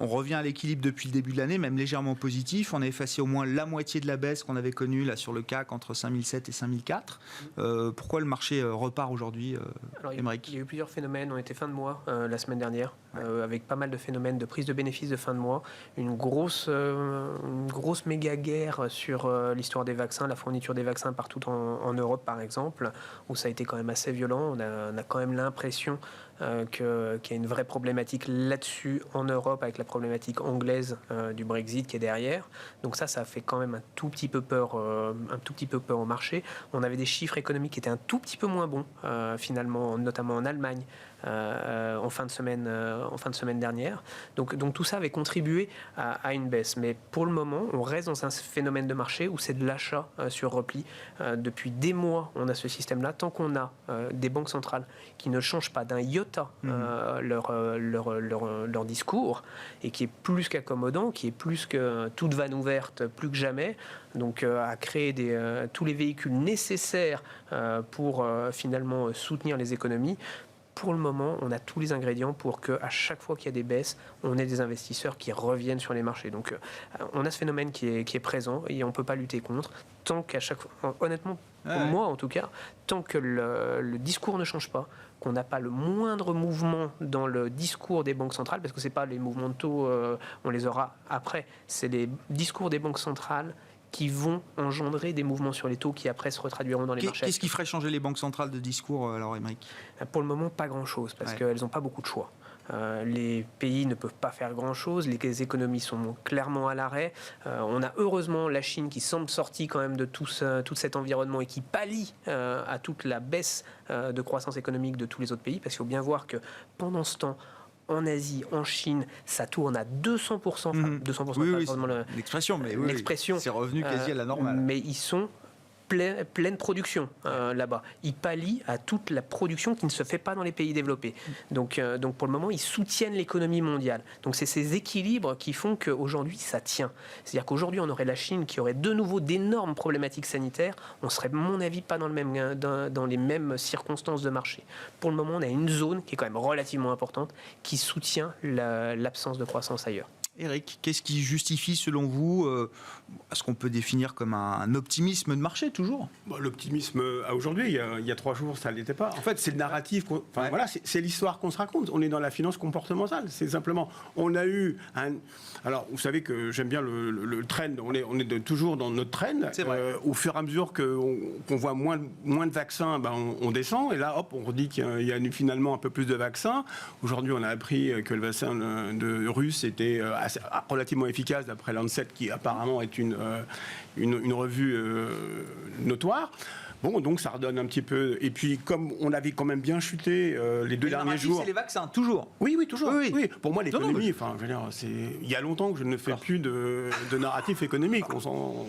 On revient à l'équilibre depuis le début de l'année, même légèrement positif. On a effacé au moins la moitié de la baisse qu'on avait connue là sur le CAC entre 5007 et 5004. Pourquoi le marché repart aujourd'hui, Aymeric? Il y a eu plusieurs phénomènes. On était fin de mois la semaine dernière, avec pas mal de phénomènes de prise de bénéfices de fin de mois. Une grosse méga guerre sur l'histoire des vaccins, la fourniture des vaccins partout en Europe par exemple, où ça a été quand même assez violent. On a quand même l'impression qu'il y a une vraie problématique là-dessus en Europe, avec la problématique anglaise du Brexit qui est derrière. Donc ça a fait quand même un tout petit peu peur au marché. On avait des chiffres économiques qui étaient un tout petit peu moins bons finalement, notamment en Allemagne. En fin de semaine dernière. Donc tout ça avait contribué à une baisse. Mais pour le moment, on reste dans un phénomène de marché où c'est de l'achat sur repli. Depuis des mois, on a ce système-là. Tant qu'on a des banques centrales qui ne changent pas d'un iota leur discours, et qui est plus qu'accommodant, qui est plus que toute vanne ouverte, plus que jamais, donc à créer tous les véhicules nécessaires pour finalement soutenir les économies. Pour le moment, on a tous les ingrédients pour qu'à chaque fois qu'il y a des baisses, on ait des investisseurs qui reviennent sur les marchés. Donc, on a ce phénomène qui est présent et on ne peut pas lutter contre. Tant qu'à chaque fois, honnêtement, pour moi en tout cas, tant que le discours ne change pas, qu'on n'a pas le moindre mouvement dans le discours des banques centrales, parce que ce n'est pas les mouvements de taux, on les aura après, c'est les discours des banques centrales qui vont engendrer des mouvements sur les taux qui après se retraduiront dans les marchés. Qu'est-ce qui ferait changer les banques centrales de discours, alors, Aymeric? Pour le moment, pas grand-chose, parce qu'elles n'ont pas beaucoup de choix. Les pays ne peuvent pas faire grand-chose, les économies sont clairement à l'arrêt. On a heureusement la Chine qui semble sortie quand même de tout cet environnement et qui pallie à toute la baisse de croissance économique de tous les autres pays, parce qu'il faut bien voir que pendant ce temps, en Asie, en Chine, ça tourne à 200%. Enfin, 200%, oui, l'expression, mais oui, l'expression, c'est revenu quasi à la normale. Mais ils sont pleine production là-bas. Ils pallient à toute la production qui ne se fait pas dans les pays développés. Donc pour le moment, ils soutiennent l'économie mondiale. Donc c'est ces équilibres qui font qu'aujourd'hui, ça tient. C'est-à-dire qu'aujourd'hui, on aurait la Chine qui aurait de nouveau d'énormes problématiques sanitaires. On serait, à mon avis, pas dans les mêmes circonstances de marché. Pour le moment, on a une zone qui est quand même relativement importante qui soutient l'absence de croissance ailleurs. Eric, qu'est-ce qui justifie, selon vous, ce qu'on peut définir comme un optimisme de marché, toujours? L'optimisme, aujourd'hui, il y a 3 jours, ça ne l'était pas. En fait, c'est le narratif, voilà, c'est l'histoire qu'on se raconte. On est dans la finance comportementale, c'est simplement. On a eu alors, vous savez que j'aime bien le trend, on est toujours dans notre trend. Au fur et à mesure qu'on voit moins de vaccins, on descend, et là, hop, on redit qu'il y a finalement un peu plus de vaccins. Aujourd'hui, on a appris que le vaccin russe était relativement efficace, d'après Lancet, qui apparemment est une revue notoire. Bon, donc ça redonne un petit peu. Et puis, comme on avait quand même bien chuté les 2 derniers jours. C'est les vaccins, toujours. Oui, toujours. Oui. Pour moi, l'économie, il y a longtemps que je ne fais plus de narratif économique.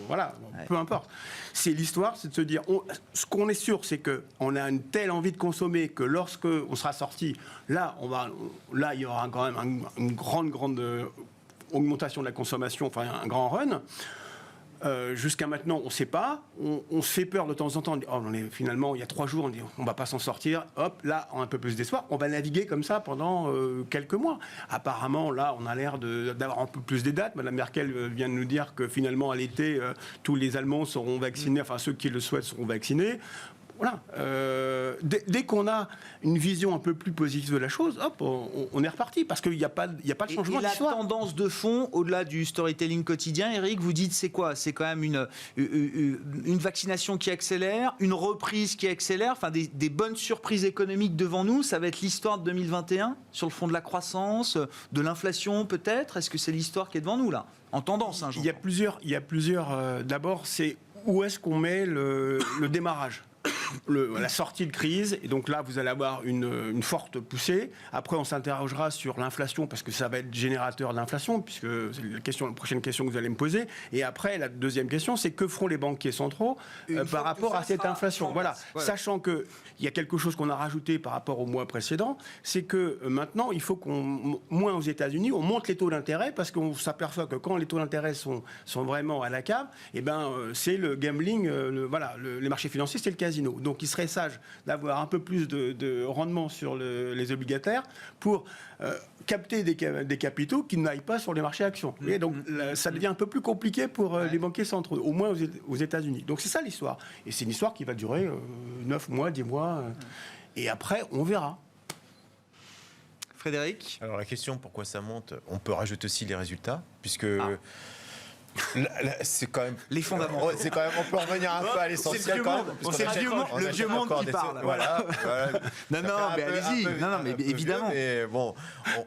Voilà, peu importe. C'est l'histoire, c'est de se dire. Ce qu'on est sûr, c'est qu'on a une telle envie de consommer que lorsque on sera sorti, là, il y aura quand même une grande augmentation de la consommation, enfin un grand run. Jusqu'à maintenant, on ne sait pas. On se fait peur de temps en temps. Finalement, il y a 3 jours, on dit on ne va pas s'en sortir. Hop, là, on a un peu plus d'espoir. On va naviguer comme ça pendant quelques mois. Apparemment, là, on a l'air d'avoir un peu plus des dates. Madame Merkel vient de nous dire que finalement, à l'été, tous les Allemands seront vaccinés. Enfin, ceux qui le souhaitent seront vaccinés. Voilà. Dès qu'on a une vision un peu plus positive de la chose, hop, on est reparti, parce qu'il n'y a pas de changement d'histoire. Et la tendance de fond, au-delà du storytelling quotidien, Eric, vous dites c'est quoi? C'est quand même une vaccination qui accélère, une reprise qui accélère, enfin des bonnes surprises économiques devant nous. Ça va être l'histoire de 2021 sur le fond de la croissance, de l'inflation peut-être. Est-ce que c'est l'histoire qui est devant nous là, en tendance? Il y a plusieurs. D'abord, c'est où est-ce qu'on met le démarrage. la sortie de crise. Et donc là, vous allez avoir une forte poussée. Après, on s'interrogera sur l'inflation, parce que ça va être générateur d'inflation, puisque c'est la prochaine question que vous allez me poser. Et après, la deuxième question, c'est que feront les banquiers centraux par rapport à cette inflation. Voilà. Sachant qu'il y a quelque chose qu'on a rajouté par rapport au mois précédent, c'est que maintenant, il faut qu'on, moins aux États-Unis, on monte les taux d'intérêt, parce qu'on s'aperçoit que quand les taux d'intérêt sont vraiment à la cave, c'est le gambling, les marchés financiers, c'est le casino. Donc il serait sage d'avoir un peu plus de rendement sur les obligataires pour capter des capitaux qui n'aillent pas sur les marchés actions. Et donc ça devient un peu plus compliqué pour les banquiers centraux, au moins aux États-Unis. Donc c'est ça l'histoire. Et c'est une histoire qui va durer 9 mois, 10 mois. Et après, on verra. Frédéric ? Alors la question, pourquoi ça monte ? On peut rajouter aussi les résultats, puisque... c'est quand même les fondamentaux. C'est quand même, on peut revenir un peu à l'essentiel quand même. C'est le vieux monde qui parle. Voilà. Non, mais allez-y. Non, mais évidemment. Mais bon,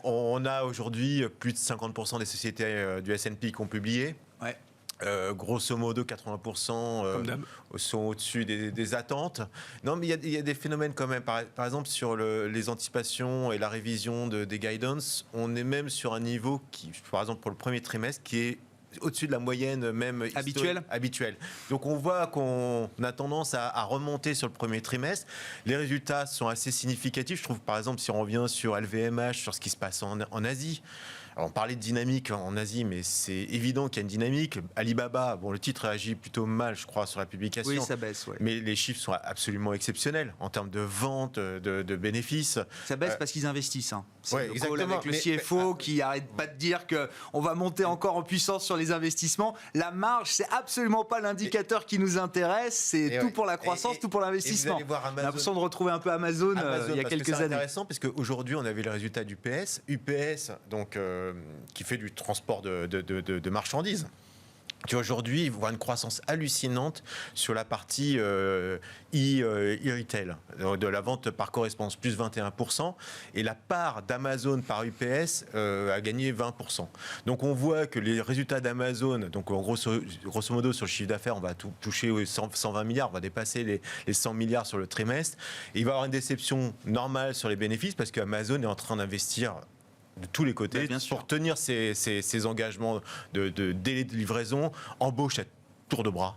on a aujourd'hui plus de 50% des sociétés du S&P qui ont publié. Ouais. Grosso modo, 80% sont au-dessus des attentes. Non, mais il y a des phénomènes quand même. Par exemple, sur les anticipations et la révision des guidance, on est même sur un niveau qui, par exemple, pour le premier trimestre, qui est au-dessus de la moyenne même habituelle. Donc on voit qu'on a tendance à remonter sur le premier trimestre. Les résultats sont assez significatifs. Je trouve, par exemple, si on revient sur LVMH, sur ce qui se passe en Asie. Alors on parlait de dynamique en Asie, mais c'est évident qu'il y a une dynamique. Alibaba, bon, le titre réagit plutôt mal, je crois, sur la publication. Oui, ça baisse, ouais. Mais les chiffres sont absolument exceptionnels en termes de vente, de bénéfices. Ça baisse parce qu'ils investissent. Hein. C'est ouais, le exactement. Avec le CFO qui arrête pas de dire qu'on va monter encore en puissance sur les investissements. La marge, c'est absolument pas l'indicateur qui nous intéresse. C'est tout pour la croissance, tout pour l'investissement. On a l'impression de retrouver un peu Amazon il y a quelques années. C'est intéressant parce qu'aujourd'hui, on avait le résultat d'UPS. UPS, donc, qui fait du transport de marchandises, qui aujourd'hui voit une croissance hallucinante sur la partie e-retail, de la vente par correspondance, plus 21%, et la part d'Amazon par UPS a gagné 20%. Donc on voit que les résultats d'Amazon, donc grosso modo sur le chiffre d'affaires, on va toucher 120 milliards, on va dépasser les 100 milliards sur le trimestre, et il va y avoir une déception normale sur les bénéfices, parce qu'Amazon est en train d'investir de tous les côtés pour tenir ses engagements de délai de livraison, embauche à tour de bras.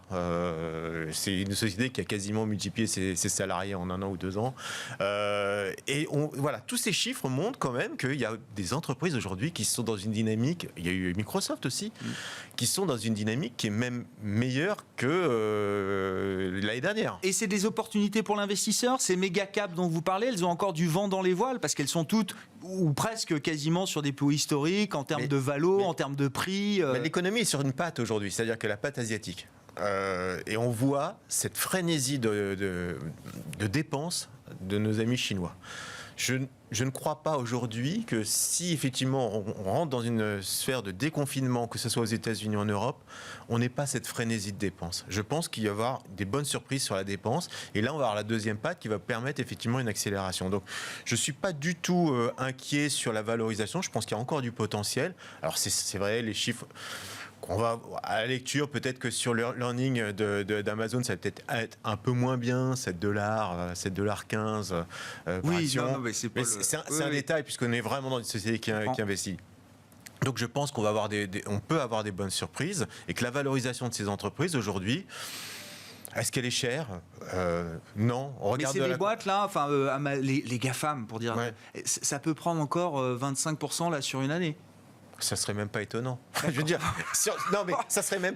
C'est une société qui a quasiment multiplié ses salariés en 1 an ou 2 ans. Et voilà, tous ces chiffres montrent quand même qu'il y a des entreprises aujourd'hui qui sont dans une dynamique, il y a eu Microsoft aussi, qui sont dans une dynamique qui est même meilleure que l'année dernière. Et c'est des opportunités pour l'investisseur. Ces méga caps dont vous parlez, elles ont encore du vent dans les voiles parce qu'elles sont toutes ou presque quasiment sur des plus hauts historiques en termes de valo, en termes de prix. Mais l'économie est sur une patte aujourd'hui, c'est-à-dire que la patte asiatique. Et on voit cette frénésie de dépenses de nos amis chinois. Je ne crois pas aujourd'hui que si effectivement on rentre dans une sphère de déconfinement, que ce soit aux États-Unis ou en Europe, on n'ait pas cette frénésie de dépenses. Je pense qu'il va y avoir des bonnes surprises sur la dépense. Et là, on va avoir la deuxième patte qui va permettre effectivement une accélération. Donc, je ne suis pas du tout inquiet sur la valorisation. Je pense qu'il y a encore du potentiel. Alors, c'est vrai, les chiffres... On va à la lecture, peut-être que sur l'earning d'Amazon, ça va peut-être être un peu moins bien, $7, $7,15 par action. Non, mais c'est un détail, puisqu'on est vraiment dans une société qui investit. Donc je pense qu'on va avoir on peut avoir des bonnes surprises, et que la valorisation de ces entreprises aujourd'hui, est-ce qu'elle est chère ? Non. On regarde. Mais c'est des boîtes là, enfin les GAFAM pour dire, ça peut prendre encore 25% là sur une année. Ça serait même pas étonnant. Je veux dire, non mais ça serait même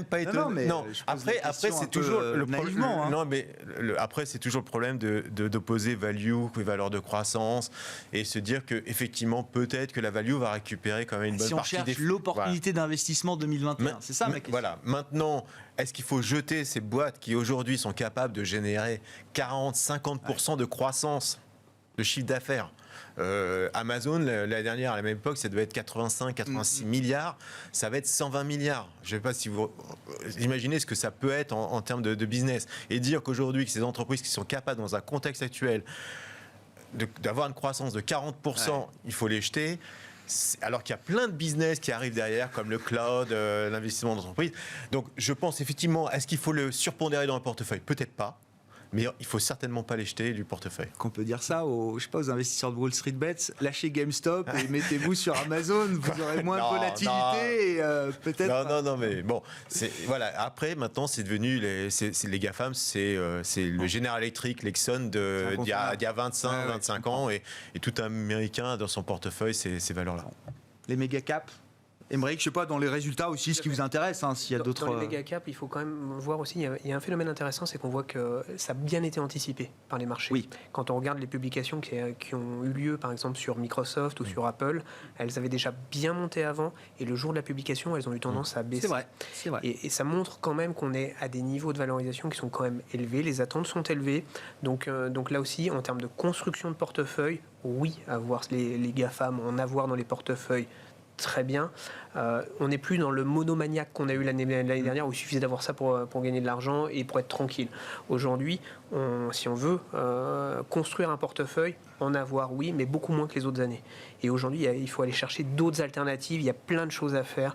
pas étonnant. Non, après c'est toujours le problème. Non mais après c'est toujours le problème d'opposer value et valeur de croissance et se dire que effectivement peut-être que la value va récupérer quand même une bonne partie. Si on cherche l'opportunité d'investissement 2021, c'est ça ma question. Voilà. Maintenant, est-ce qu'il faut jeter ces boîtes qui aujourd'hui sont capables de générer 40-50% de croissance de chiffre d'affaires? Amazon, l'année dernière, à la même époque, ça devait être 85-86 milliards. Ça va être 120 milliards. Je ne sais pas si vous imaginez ce que ça peut être en termes de business. Et dire qu'aujourd'hui, que ces entreprises qui sont capables, dans un contexte actuel, d'avoir une croissance de 40%, il faut les jeter. Alors qu'il y a plein de business qui arrivent derrière, comme le cloud, l'investissement d'entreprise. Donc, je pense effectivement, est-ce qu'il faut le surpondérer dans le portefeuille ? Peut-être pas. mais il faut certainement pas les jeter du portefeuille. Qu'on peut dire ça aux investisseurs de Wall Street Bets, lâchez GameStop et mettez-vous sur Amazon, vous aurez moins de volatilité et peut-être... Non, mais bon, voilà. Après, maintenant, c'est devenu les GAFAM, c'est le General Electric, l'Exxon d'il y a 25 ans, et tout Américain dans son portefeuille, ces valeurs-là. Les méga caps. Émeric, je sais pas, dans les résultats aussi, ce qui vous intéresse, s'il y a d'autres... Dans les méga caps, il faut quand même voir aussi, il y a un phénomène intéressant, c'est qu'on voit que ça a bien été anticipé par les marchés. Oui. Quand on regarde les publications qui ont eu lieu, par exemple, sur Microsoft ou sur Apple, elles avaient déjà bien monté avant, et le jour de la publication, elles ont eu tendance à baisser. C'est vrai. Et ça montre quand même qu'on est à des niveaux de valorisation qui sont quand même élevés, les attentes sont élevées. Donc là aussi, en termes de construction de portefeuille, oui, avoir les GAFAM, en avoir dans les portefeuilles, très bien. On n'est plus dans le monomaniaque qu'on a eu l'année dernière où il suffisait d'avoir ça pour gagner de l'argent et pour être tranquille. Aujourd'hui, si on veut construire un portefeuille, en avoir, oui, mais beaucoup moins que les autres années. Et aujourd'hui, il faut aller chercher d'autres alternatives. Il y a plein de choses à faire.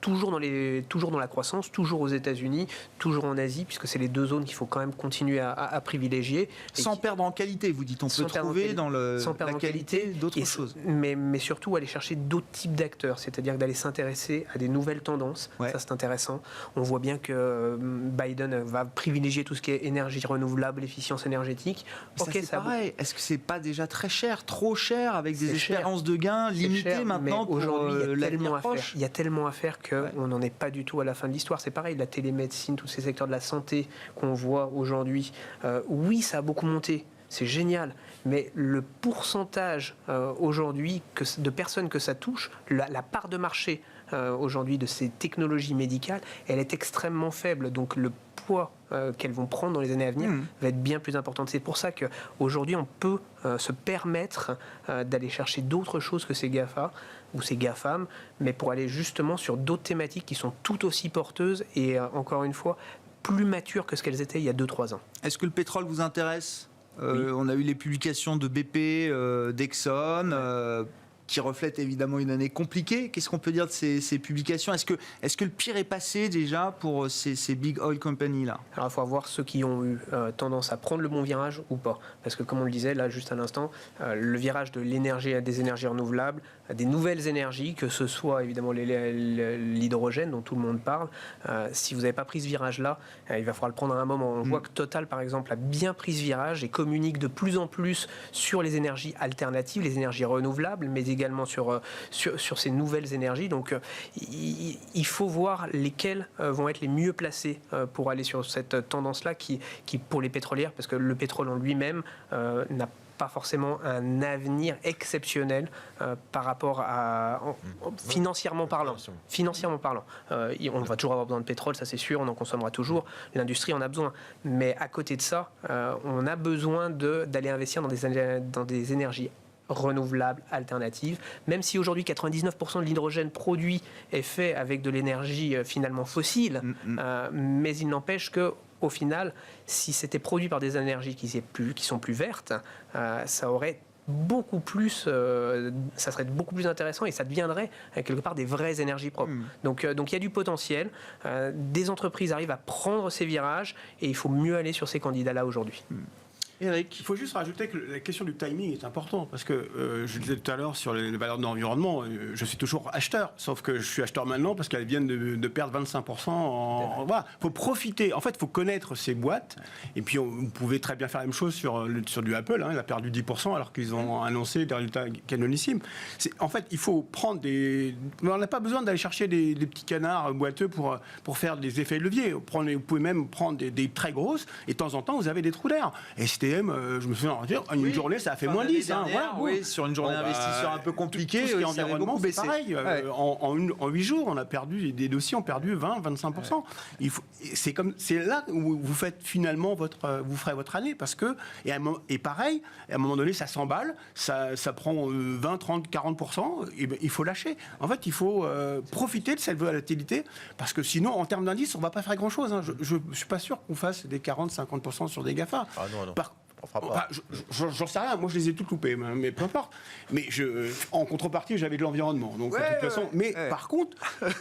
Toujours dans la croissance, toujours aux États-Unis, toujours en Asie, puisque c'est les deux zones qu'il faut quand même continuer à privilégier. Sans perdre en qualité, vous dites. On peut trouver dans la qualité d'autres choses. Mais surtout, aller chercher d'autres types d'acteurs, c'est-à-dire d'aller s'intéresser à des nouvelles tendances. Ouais. Ça, c'est intéressant. On voit bien que Biden va privilégier tout ce qui est énergie renouvelable, efficience énergétique. Ça, c'est pareil. Est-ce que c'est pas déjà très cher, trop cher, avec des espérances de gains limitées maintenant pour l'avenir proche? Il y a tellement à faire qu'on n'en est pas du tout à la fin de l'histoire. C'est pareil, la télémédecine, tous ces secteurs de la santé qu'on voit aujourd'hui. Oui, ça a beaucoup monté. C'est génial, mais le pourcentage aujourd'hui de personnes que ça touche, la part de marché aujourd'hui de ces technologies médicales, elle est extrêmement faible. Donc le poids qu'elles vont prendre dans les années à venir va être bien plus important. C'est pour ça qu'aujourd'hui, on peut se permettre d'aller chercher d'autres choses que ces GAFA ou ces GAFAM, mais pour aller justement sur d'autres thématiques qui sont tout aussi porteuses et encore une fois, plus matures que ce qu'elles étaient il y a 2-3 ans. Est-ce que le pétrole vous intéresse ? Oui. On a eu les publications de BP, d'Exxon, qui reflètent évidemment une année compliquée. Qu'est-ce qu'on peut dire de ces publications ? Est-ce que le pire est passé déjà pour ces big oil companies-là ? Alors il faut voir ceux qui ont eu tendance à prendre le bon virage ou pas. Parce que comme on le disait là juste à l'instant, le virage de l'énergie, des énergies renouvelables, des nouvelles énergies, que ce soit évidemment l'hydrogène dont tout le monde parle, si vous n'avez pas pris ce virage-là, il va falloir le prendre à un moment. On voit que Total par exemple a bien pris ce virage et communique de plus en plus sur les énergies alternatives, les énergies renouvelables, mais également sur ces nouvelles énergies. Donc il faut voir lesquelles vont être les mieux placées pour aller sur cette tendance-là qui pour les pétrolières, parce que le pétrole en lui-même n'a pas forcément un avenir exceptionnel par rapport à financièrement parlant. On va toujours avoir besoin de pétrole, ça c'est sûr, on en consommera toujours, l'industrie en a besoin. Mais à côté de ça, on a besoin d'aller investir dans des énergies renouvelables, alternatives, même si aujourd'hui 99% de l'hydrogène produit est fait avec de l'énergie finalement fossile, mais il n'empêche que au final, si c'était produit par des énergies qui sont plus vertes, ça aurait beaucoup plus, ça serait beaucoup plus intéressant et ça deviendrait quelque part des vraies énergies propres. Donc il y a du potentiel. Des entreprises arrivent à prendre ces virages et il faut mieux aller sur ces candidats-là aujourd'hui. Eric, il faut juste rajouter que la question du timing est importante parce que je le disais tout à l'heure sur les valeurs de l'environnement, je suis toujours acheteur, sauf que je suis acheteur maintenant parce qu'elles viennent de perdre 25%. Voilà, faut profiter. En fait, il faut connaître ces boîtes. Et puis, vous pouvez très bien faire la même chose sur du Apple. Il a perdu 10% alors qu'ils ont annoncé des résultats canonissimes. En fait, il faut prendre on n'a pas besoin d'aller chercher des petits canards boiteux pour faire des effets de levier. Vous pouvez même prendre des très grosses et de temps en temps, vous avez des trous d'air. Et je me souviens, une journée, ça a fait moins 10. Oui, sur une journée investisseur un peu compliquée, tout ce qui est environnement, c'est pareil. Ouais. En 8 jours, on a perdu, des dossiers ont perdu 20-25%. C'est là où vous faites finalement vous ferez votre année, parce que, et pareil, à un moment donné, ça s'emballe, ça prend 20, 30, 40%, et il faut lâcher. En fait, il faut profiter de cette volatilité, parce que sinon, en termes d'indice, on ne va pas faire grand-chose. Je ne suis pas sûr qu'on fasse des 40-50% sur des GAFA. Ah non. On fera pas. J'en sais rien, moi je les ai toutes loupées, mais peu importe. Mais en contrepartie, j'avais de l'environnement. Donc, de toute façon, par contre,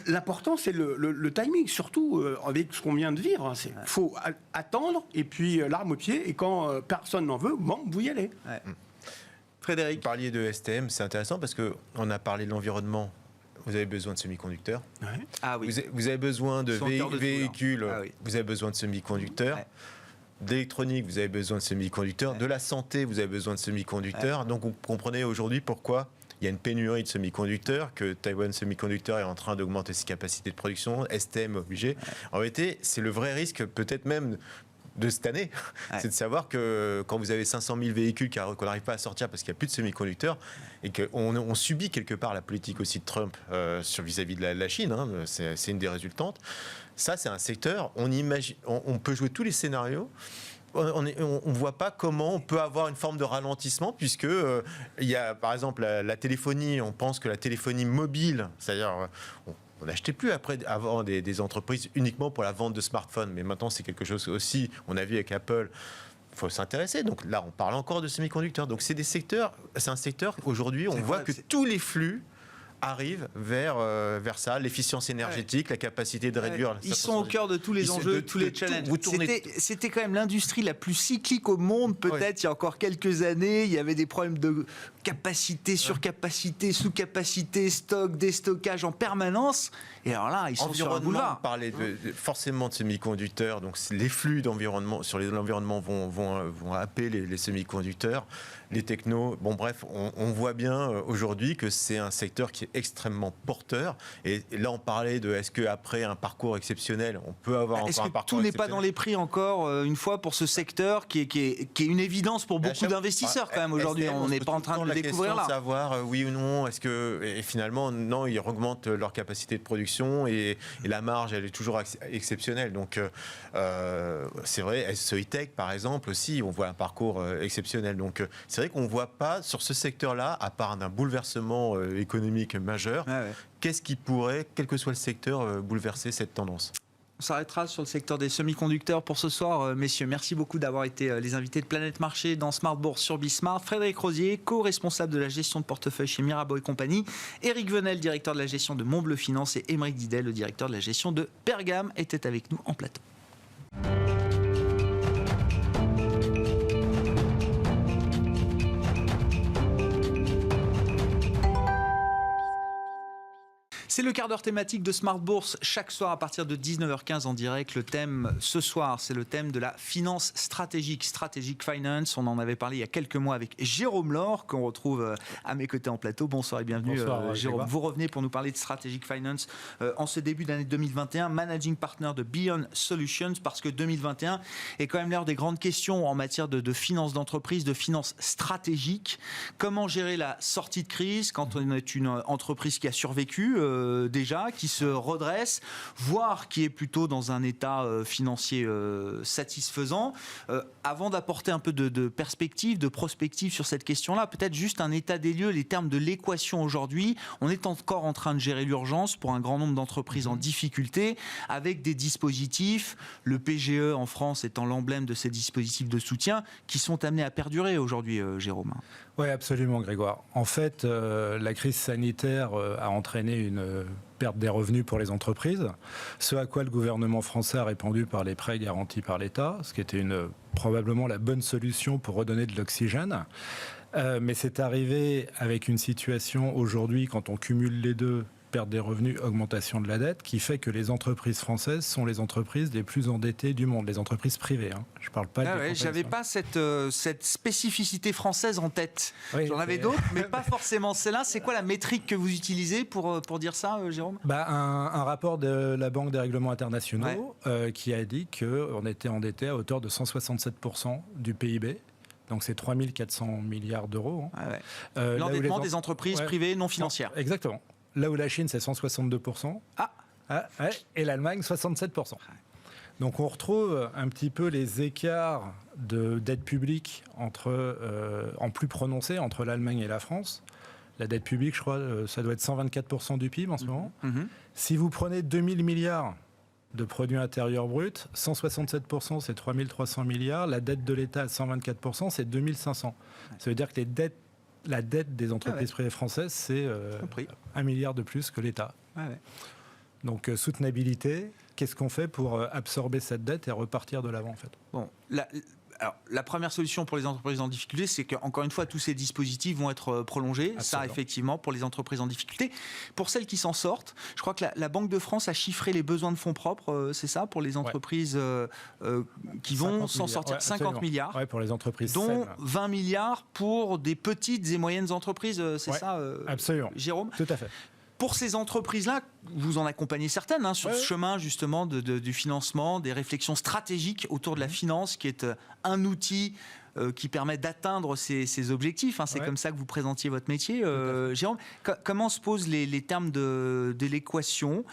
l'important, c'est le timing, surtout avec ce qu'on vient de vivre. Il faut attendre, et puis l'arme au pied, et quand personne n'en veut, bon, vous y allez. Ouais. Frédéric. Vous parliez de STM, c'est intéressant parce qu'on a parlé de l'environnement. Vous avez besoin de semi-conducteurs. Ouais. Ah oui. Vous avez besoin de véhicules, Ah oui. vous avez besoin de semi-conducteurs. Ouais. D'électronique, vous avez besoin de semi-conducteurs. De la santé, vous avez besoin de semi-conducteurs. Donc vous comprenez aujourd'hui pourquoi il y a une pénurie de semi-conducteurs, que Taiwan Semiconductor est en train d'augmenter ses capacités de production, STM obligé. En réalité, c'est le vrai risque, peut-être même de cette année, c'est de savoir que quand vous avez 500 000 véhicules qu'on n'arrive pas à sortir parce qu'il n'y a plus de semi-conducteurs et qu'on subit quelque part la politique aussi de Trump vis-à-vis de la Chine, hein, c'est une des résultantes. Ça, c'est un secteur, on peut jouer tous les scénarios. On ne voit pas comment on peut avoir une forme de ralentissement puisque il y a par exemple la téléphonie, on pense que la téléphonie mobile, c'est-à-dire on n'achetait plus avant des entreprises uniquement pour la vente de smartphones, mais maintenant c'est quelque chose aussi, on a vu avec Apple, il faut s'intéresser. Donc là, on parle encore de semi-conducteurs. Donc c'est un secteur, aujourd'hui, on voit que tous les flux arrivent vers ça, l'efficience énergétique, la capacité de réduire... Ils sont au cœur de tous les enjeux, de tous les challenges. C'était quand même l'industrie la plus cyclique au monde, peut-être il y a encore quelques années. Il y avait des problèmes de capacité, surcapacité, sous-capacité, stock, déstockage en permanence. Et alors là, ils sont sur un boulevard. On parlait forcément de semi-conducteurs, donc les flux d'environnement sur l'environnement vont happer les semi-conducteurs, les technos. Bon bref, on voit bien aujourd'hui que c'est un secteur qui est extrêmement porteur. Et là, on parlait de est-ce qu'après un parcours exceptionnel, on peut avoir encore un parcours exceptionnel. Tout n'est pas dans les prix encore, une fois, pour ce secteur qui est une évidence pour beaucoup d'investisseurs quand même aujourd'hui. On n'est pas en train de le découvrir là. De savoir oui ou non, et finalement, non, ils augmentent leur capacité de production et la marge, elle est toujours exceptionnelle. Donc, c'est vrai, SEITech, par exemple, aussi, on voit un parcours exceptionnel. Donc, c'est vrai qu'on ne voit pas sur ce secteur-là, à part d'un bouleversement économique majeur, qu'est-ce qui pourrait, quel que soit le secteur, bouleverser cette tendance ? On s'arrêtera sur le secteur des semi-conducteurs pour ce soir. Messieurs, merci beaucoup d'avoir été les invités de Planète Marché dans Smart Bourse sur Bismart. Frédéric Rosier, co-responsable de la gestion de portefeuille chez Mirabeau et compagnie. Éric Venel, directeur de la gestion de Montbleu Finance. Et Aymeric Didet, le directeur de la gestion de Pergame, étaient avec nous en plateau. C'est le quart d'heure thématique de Smart Bourse chaque soir à partir de 19h15 en direct. Le thème ce soir, c'est le thème de la finance stratégique, Strategic Finance. On en avait parlé il y a quelques mois avec Jérôme Laure, qu'on retrouve à mes côtés en plateau. Bonsoir et bienvenue. Bonsoir, Jérôme. Vous revenez pour nous parler de Strategic Finance en ce début d'année 2021, Managing Partner de Beyond Solutions, parce que 2021 est quand même l'heure des grandes questions en matière de finances d'entreprise, de finances stratégiques. Comment gérer la sortie de crise quand on est une entreprise qui a survécu déjà, qui se redresse, voire qui est plutôt dans un état financier satisfaisant. Avant d'apporter un peu de perspective, de prospective sur cette question-là, peut-être juste un état des lieux, les termes de l'équation aujourd'hui. On est encore en train de gérer l'urgence pour un grand nombre d'entreprises en difficulté, avec des dispositifs, le PGE en France étant l'emblème de ces dispositifs de soutien, qui sont amenés à perdurer aujourd'hui, Jérôme. Oui, absolument, Grégoire. En fait, la crise sanitaire a entraîné une perte des revenus pour les entreprises, ce à quoi le gouvernement français a répondu par les prêts garantis par l'État, ce qui était probablement la bonne solution pour redonner de l'oxygène. Mais c'est arrivé avec une situation aujourd'hui, quand on cumule les deux, perte des revenus, augmentation de la dette, qui fait que les entreprises françaises sont les entreprises les plus endettées du monde, les entreprises privées. Hein. Je ne parle pas de... J'avais pas cette spécificité française en tête. Oui, j'en avais d'autres, mais pas forcément celle-là. C'est quoi la métrique que vous utilisez pour dire ça, Jérôme ? Un rapport de la Banque des règlements internationaux qui a dit qu'on était endetté à hauteur de 167% du PIB. Donc c'est 3 400 milliards d'euros. Hein. L'endettement des entreprises privées non financières. Exactement. Là où la Chine, c'est 162%. Et l'Allemagne, 67%. Donc on retrouve un petit peu les écarts de dette publique en plus prononcés entre l'Allemagne et la France. La dette publique, je crois, ça doit être 124% du PIB en ce moment. Si vous prenez 2000 milliards de produit intérieur brut, 167%, c'est 3 300 milliards. La dette de l'État à 124%, c'est 2 500. Ça veut dire que la dette des entreprises privées françaises, c'est 1 milliard de plus que l'État. Donc, soutenabilité, qu'est-ce qu'on fait pour absorber cette dette et repartir de l'avant, en fait? Bon, alors, la première solution pour les entreprises en difficulté, c'est qu'encore une fois, tous ces dispositifs vont être prolongés. Absolument. Ça, effectivement, pour les entreprises en difficulté. Pour celles qui s'en sortent, je crois que la Banque de France a chiffré les besoins de fonds propres, c'est ça, pour les entreprises qui vont s'en sortir. 50 milliards. Pour les entreprises dont saines. 20 milliards pour des petites et moyennes entreprises, c'est ça, absolument. Jérôme? Tout à fait. Pour ces entreprises-là, vous en accompagnez certaines sur ce chemin justement du financement, des réflexions stratégiques autour de la finance, qui est un outil qui permet d'atteindre ces objectifs. C'est comme ça que vous présentiez votre métier. Jérôme, comment se posent les termes de l'équation?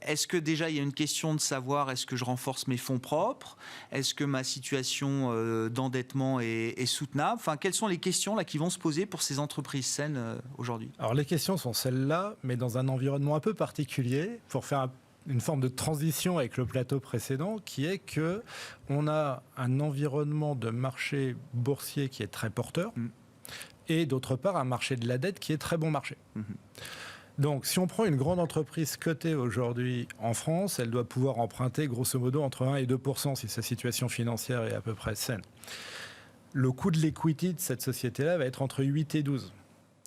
Est-ce que déjà il y a une question de savoir, est-ce que je renforce mes fonds propres? Est-ce que ma situation d'endettement est soutenable? Quelles sont les questions là qui vont se poser pour ces entreprises saines aujourd'hui? Alors les questions sont celles-là, mais dans un environnement un peu particulier, pour faire une forme de transition avec le plateau précédent, qui est que on a un environnement de marché boursier qui est très porteur, et d'autre part un marché de la dette qui est très bon marché. Donc si on prend une grande entreprise cotée aujourd'hui en France, elle doit pouvoir emprunter grosso modo entre 1 et 2% si sa situation financière est à peu près saine. Le coût de l'equity de cette société-là va être entre 8 et 12.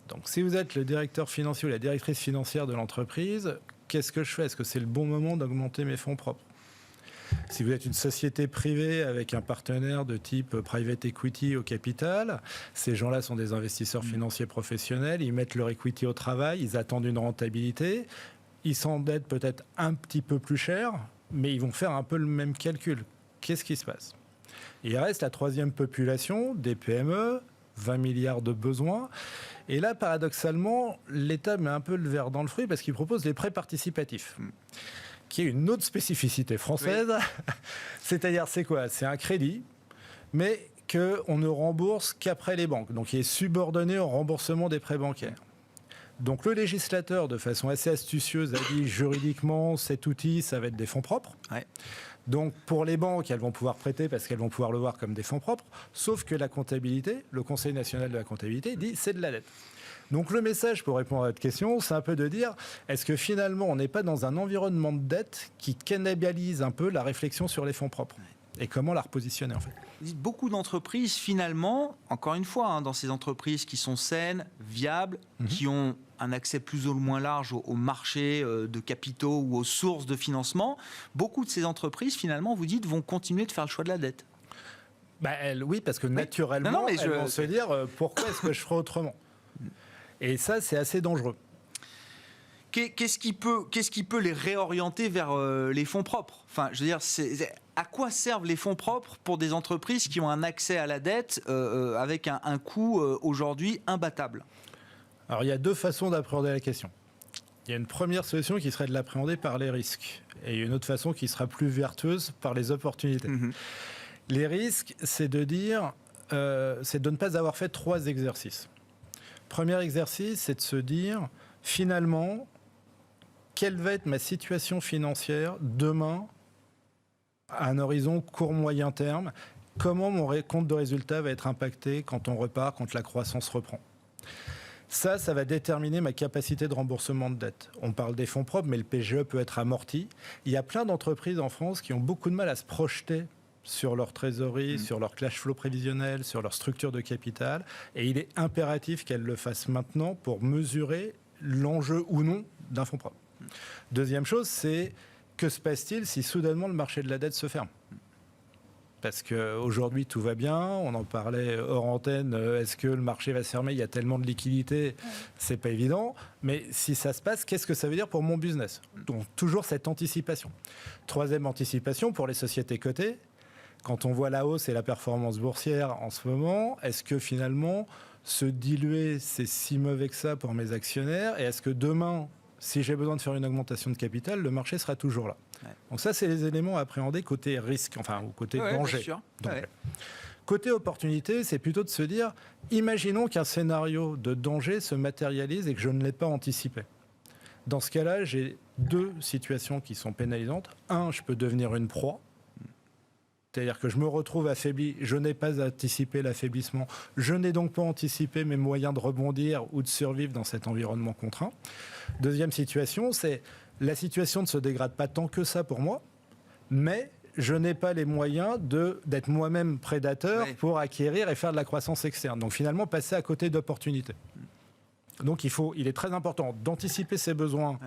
Donc si vous êtes le directeur financier ou la directrice financière de l'entreprise, qu'est-ce que je fais? Est-ce que c'est le bon moment d'augmenter mes fonds propres? Si vous êtes une société privée avec un partenaire de type private equity au capital, ces gens-là sont des investisseurs financiers professionnels, ils mettent leur equity au travail, ils attendent une rentabilité, ils s'endettent peut-être un petit peu plus cher, mais ils vont faire un peu le même calcul. Qu'est-ce qui se passe? Il reste la troisième population, des PME, 20 milliards de besoins. Et là, paradoxalement, l'État met un peu le verre dans le fruit parce qu'il propose les prêts participatifs, qui est une autre spécificité française. C'est-à-dire, c'est quoi? C'est un crédit, mais qu'on ne rembourse qu'après les banques. Donc, il est subordonné au remboursement des prêts bancaires. Donc, le législateur, de façon assez astucieuse, a dit juridiquement, cet outil, ça va être des fonds propres. Donc, pour les banques, elles vont pouvoir prêter parce qu'elles vont pouvoir le voir comme des fonds propres, sauf que la comptabilité, le Conseil national de la comptabilité, dit c'est de la dette. Donc, le message, pour répondre à votre question, c'est un peu de dire, est-ce que finalement, on n'est pas dans un environnement de dette qui cannibalise un peu la réflexion sur les fonds propres? Et comment la repositionner, en fait? Beaucoup d'entreprises, finalement, encore une fois, dans ces entreprises qui sont saines, viables, qui ont un accès plus ou moins large au marché de capitaux ou aux sources de financement, beaucoup de ces entreprises, finalement, vous dites, vont continuer de faire le choix de la dette. Oui, parce que naturellement, elles vont se dire, pourquoi est-ce que je ferais autrement? Et ça, c'est assez dangereux. Qu'est-ce qui peut les réorienter vers les fonds propres? Je veux dire, à quoi servent les fonds propres pour des entreprises qui ont un accès à la dette avec un coût aujourd'hui imbattable? Alors, il y a deux façons d'appréhender la question. Il y a une première solution qui serait de l'appréhender par les risques. Et une autre façon qui sera plus vertueuse par les opportunités. Les risques, c'est de dire, c'est de ne pas avoir fait 3 exercices. Premier exercice, c'est de se dire, finalement, quelle va être ma situation financière demain à un horizon court-moyen terme? Comment mon compte de résultat va être impacté quand on repart, quand la croissance reprend? Ça va déterminer ma capacité de remboursement de dette. On parle des fonds propres, mais le PGE peut être amorti. Il y a plein d'entreprises en France qui ont beaucoup de mal à se projeter sur leur trésorerie, sur leur cash flow prévisionnel, sur leur structure de capital. Et il est impératif qu'elles le fassent maintenant pour mesurer l'enjeu ou non d'un fonds propre. Deuxième chose, c'est que se passe-t-il si soudainement le marché de la dette se ferme? Parce qu'aujourd'hui, tout va bien. On en parlait hors antenne. Est-ce que le marché va se fermer? Il y a tellement de liquidités, c'est pas évident. Mais si ça se passe, qu'est-ce que ça veut dire pour mon business? Donc, toujours cette anticipation. Troisième anticipation pour les sociétés cotées. Quand on voit la hausse et la performance boursière en ce moment, est-ce que finalement, se diluer, c'est si mauvais que ça pour mes actionnaires? Et est-ce que demain, si j'ai besoin de faire une augmentation de capital, le marché sera toujours là? Donc ça, c'est les éléments à appréhender côté risque, ou côté danger. Côté opportunité, c'est plutôt de se dire, imaginons qu'un scénario de danger se matérialise et que je ne l'ai pas anticipé. Dans ce cas-là, j'ai deux situations qui sont pénalisantes. Un, je peux devenir une proie. C'est-à-dire que je me retrouve affaibli, je n'ai pas anticipé l'affaiblissement, je n'ai donc pas anticipé mes moyens de rebondir ou de survivre dans cet environnement contraint. Deuxième situation, c'est la situation ne se dégrade pas tant que ça pour moi, mais je n'ai pas les moyens d'être moi-même prédateur pour acquérir et faire de la croissance externe. Donc finalement, passer à côté d'opportunités. Donc il est très important d'anticiper ses besoins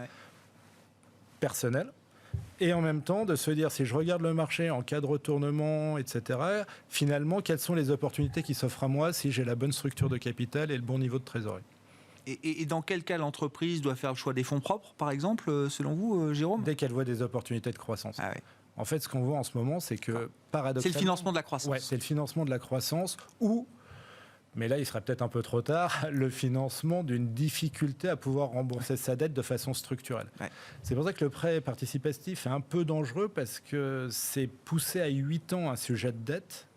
personnels, et en même temps de se dire, si je regarde le marché en cas de retournement, etc., finalement, quelles sont les opportunités qui s'offrent à moi si j'ai la bonne structure de capital et le bon niveau de trésorerie. Et dans quel cas l'entreprise doit faire le choix des fonds propres, par exemple, selon vous, Jérôme ? Dès qu'elle voit des opportunités de croissance. En fait, ce qu'on voit en ce moment, c'est que, paradoxalement... C'est le financement de la croissance. Ouais, c'est le financement de la croissance ou... Mais là, il serait peut-être un peu trop tard, le financement d'une difficulté à pouvoir rembourser sa dette de façon structurelle. C'est pour ça que le prêt participatif est un peu dangereux parce que c'est pousser à 8 ans un sujet de dette.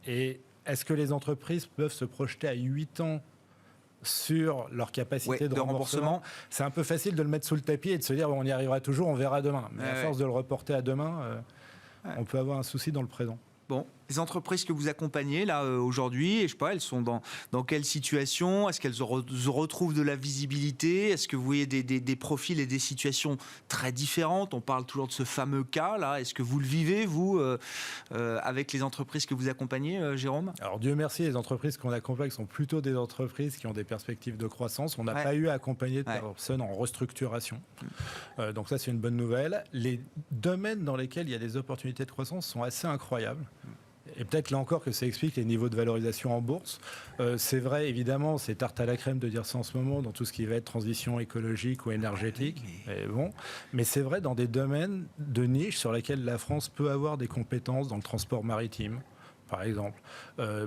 Et est-ce que les entreprises peuvent se projeter à 8 ans sur leur capacité de remboursement ? C'est un peu facile de le mettre sous le tapis et de se dire on y arrivera toujours, on verra demain. Mais à force de le reporter à demain, on peut avoir un souci dans le présent. Bon, les entreprises que vous accompagnez là aujourd'hui, je sais pas, elles sont dans quelle situation ? Est-ce qu'elles retrouvent de la visibilité ? Est-ce que vous voyez des profils et des situations très différentes ? On parle toujours de ce fameux cas là. Est-ce que vous le vivez vous avec les entreprises que vous accompagnez, Jérôme ? Alors Dieu merci, les entreprises qu'on accompagne sont plutôt des entreprises qui ont des perspectives de croissance. On n'a pas eu à accompagner de personnes en restructuration. Donc ça c'est une bonne nouvelle. Les domaines dans lesquels il y a des opportunités de croissance sont assez incroyables. Et peut-être là encore que ça explique les niveaux de valorisation en bourse. C'est vrai, évidemment, c'est tarte à la crème de dire ça en ce moment dans tout ce qui va être transition écologique ou énergétique. Mais c'est vrai dans des domaines de niche sur lesquels la France peut avoir des compétences dans le transport maritime, par exemple,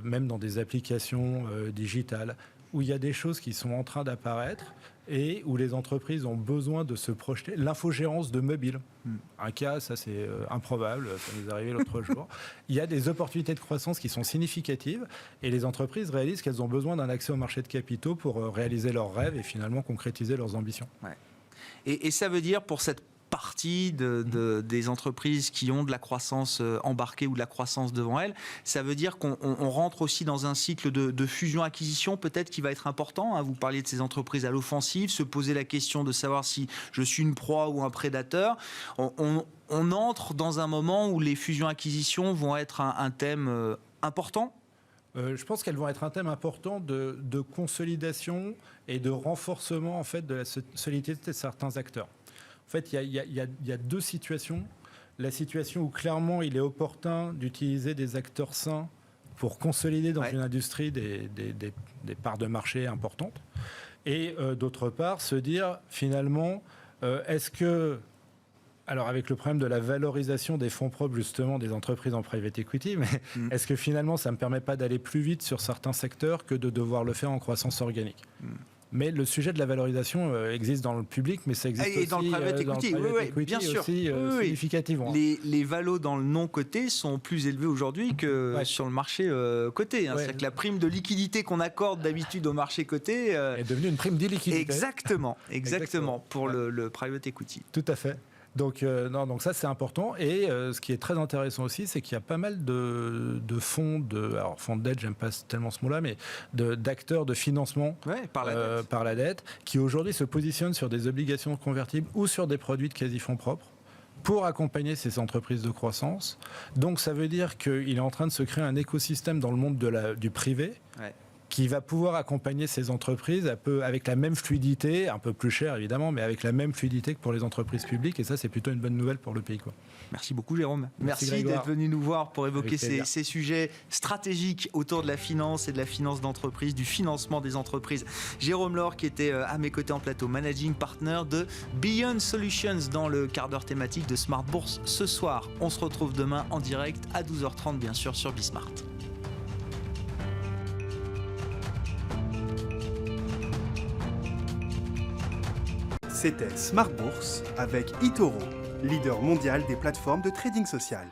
même dans des applications digitales, où il y a des choses qui sont en train d'apparaître et où les entreprises ont besoin de se projeter. L'infogérance de mobile. Un cas, ça c'est improbable, ça nous est arrivé l'autre jour. Il y a des opportunités de croissance qui sont significatives et les entreprises réalisent qu'elles ont besoin d'un accès au marché de capitaux pour réaliser leurs rêves et finalement concrétiser leurs ambitions. Et ça veut dire pour cette partie des entreprises qui ont de la croissance embarquée ou de la croissance devant elles, ça veut dire qu'on rentre aussi dans un cycle de fusion-acquisition peut-être qui va être important. Vous parliez de ces entreprises à l'offensive, se poser la question de savoir si je suis une proie ou un prédateur. On entre dans un moment où les fusions-acquisitions vont être un thème important. Je pense qu'elles vont être un thème important de consolidation et de renforcement en fait, de la solidité de certains acteurs. En fait, il y a deux situations. La situation où clairement il est opportun d'utiliser des acteurs sains pour consolider dans une industrie des parts de marché importantes. Et d'autre part, se dire finalement, est-ce que... Alors avec le problème de la valorisation des fonds propres justement des entreprises en private equity, mais est-ce que finalement ça ne me permet pas d'aller plus vite sur certains secteurs que de devoir le faire en croissance organique ? Mais le sujet de la valorisation existe dans le public, mais ça existe aussi dans le private equity, bien sûr. Significativement. Les valos dans le non coté sont plus élevés aujourd'hui que sur le marché coté. C'est-à-dire que la prime de liquidité qu'on accorde d'habitude au marché coté est devenue une prime d'illiquidité. Exactement, pour le private equity. Tout à fait. Donc ça c'est important et ce qui est très intéressant aussi c'est qu'il y a pas mal de fonds alors fonds de dette, j'aime pas tellement ce mot-là, mais d'acteurs de financement par la dette qui aujourd'hui se positionnent sur des obligations convertibles ou sur des produits de quasi-fonds propres pour accompagner ces entreprises de croissance. Donc ça veut dire qu'il est en train de se créer un écosystème dans le monde du privé qui va pouvoir accompagner ces entreprises avec la même fluidité, un peu plus cher évidemment, mais avec la même fluidité que pour les entreprises publiques. Et ça, c'est plutôt une bonne nouvelle pour le pays. Merci beaucoup, Jérôme. Merci d'être venu nous voir pour évoquer ces sujets stratégiques autour de la finance et de la finance d'entreprise, du financement des entreprises. Jérôme Laure, qui était à mes côtés en plateau, Managing Partner de Beyond Solutions dans le quart d'heure thématique de Smart Bourse ce soir. On se retrouve demain en direct à 12h30, bien sûr, sur Bismart. C'était Smart Bourse avec eToro, leader mondial des plateformes de trading social.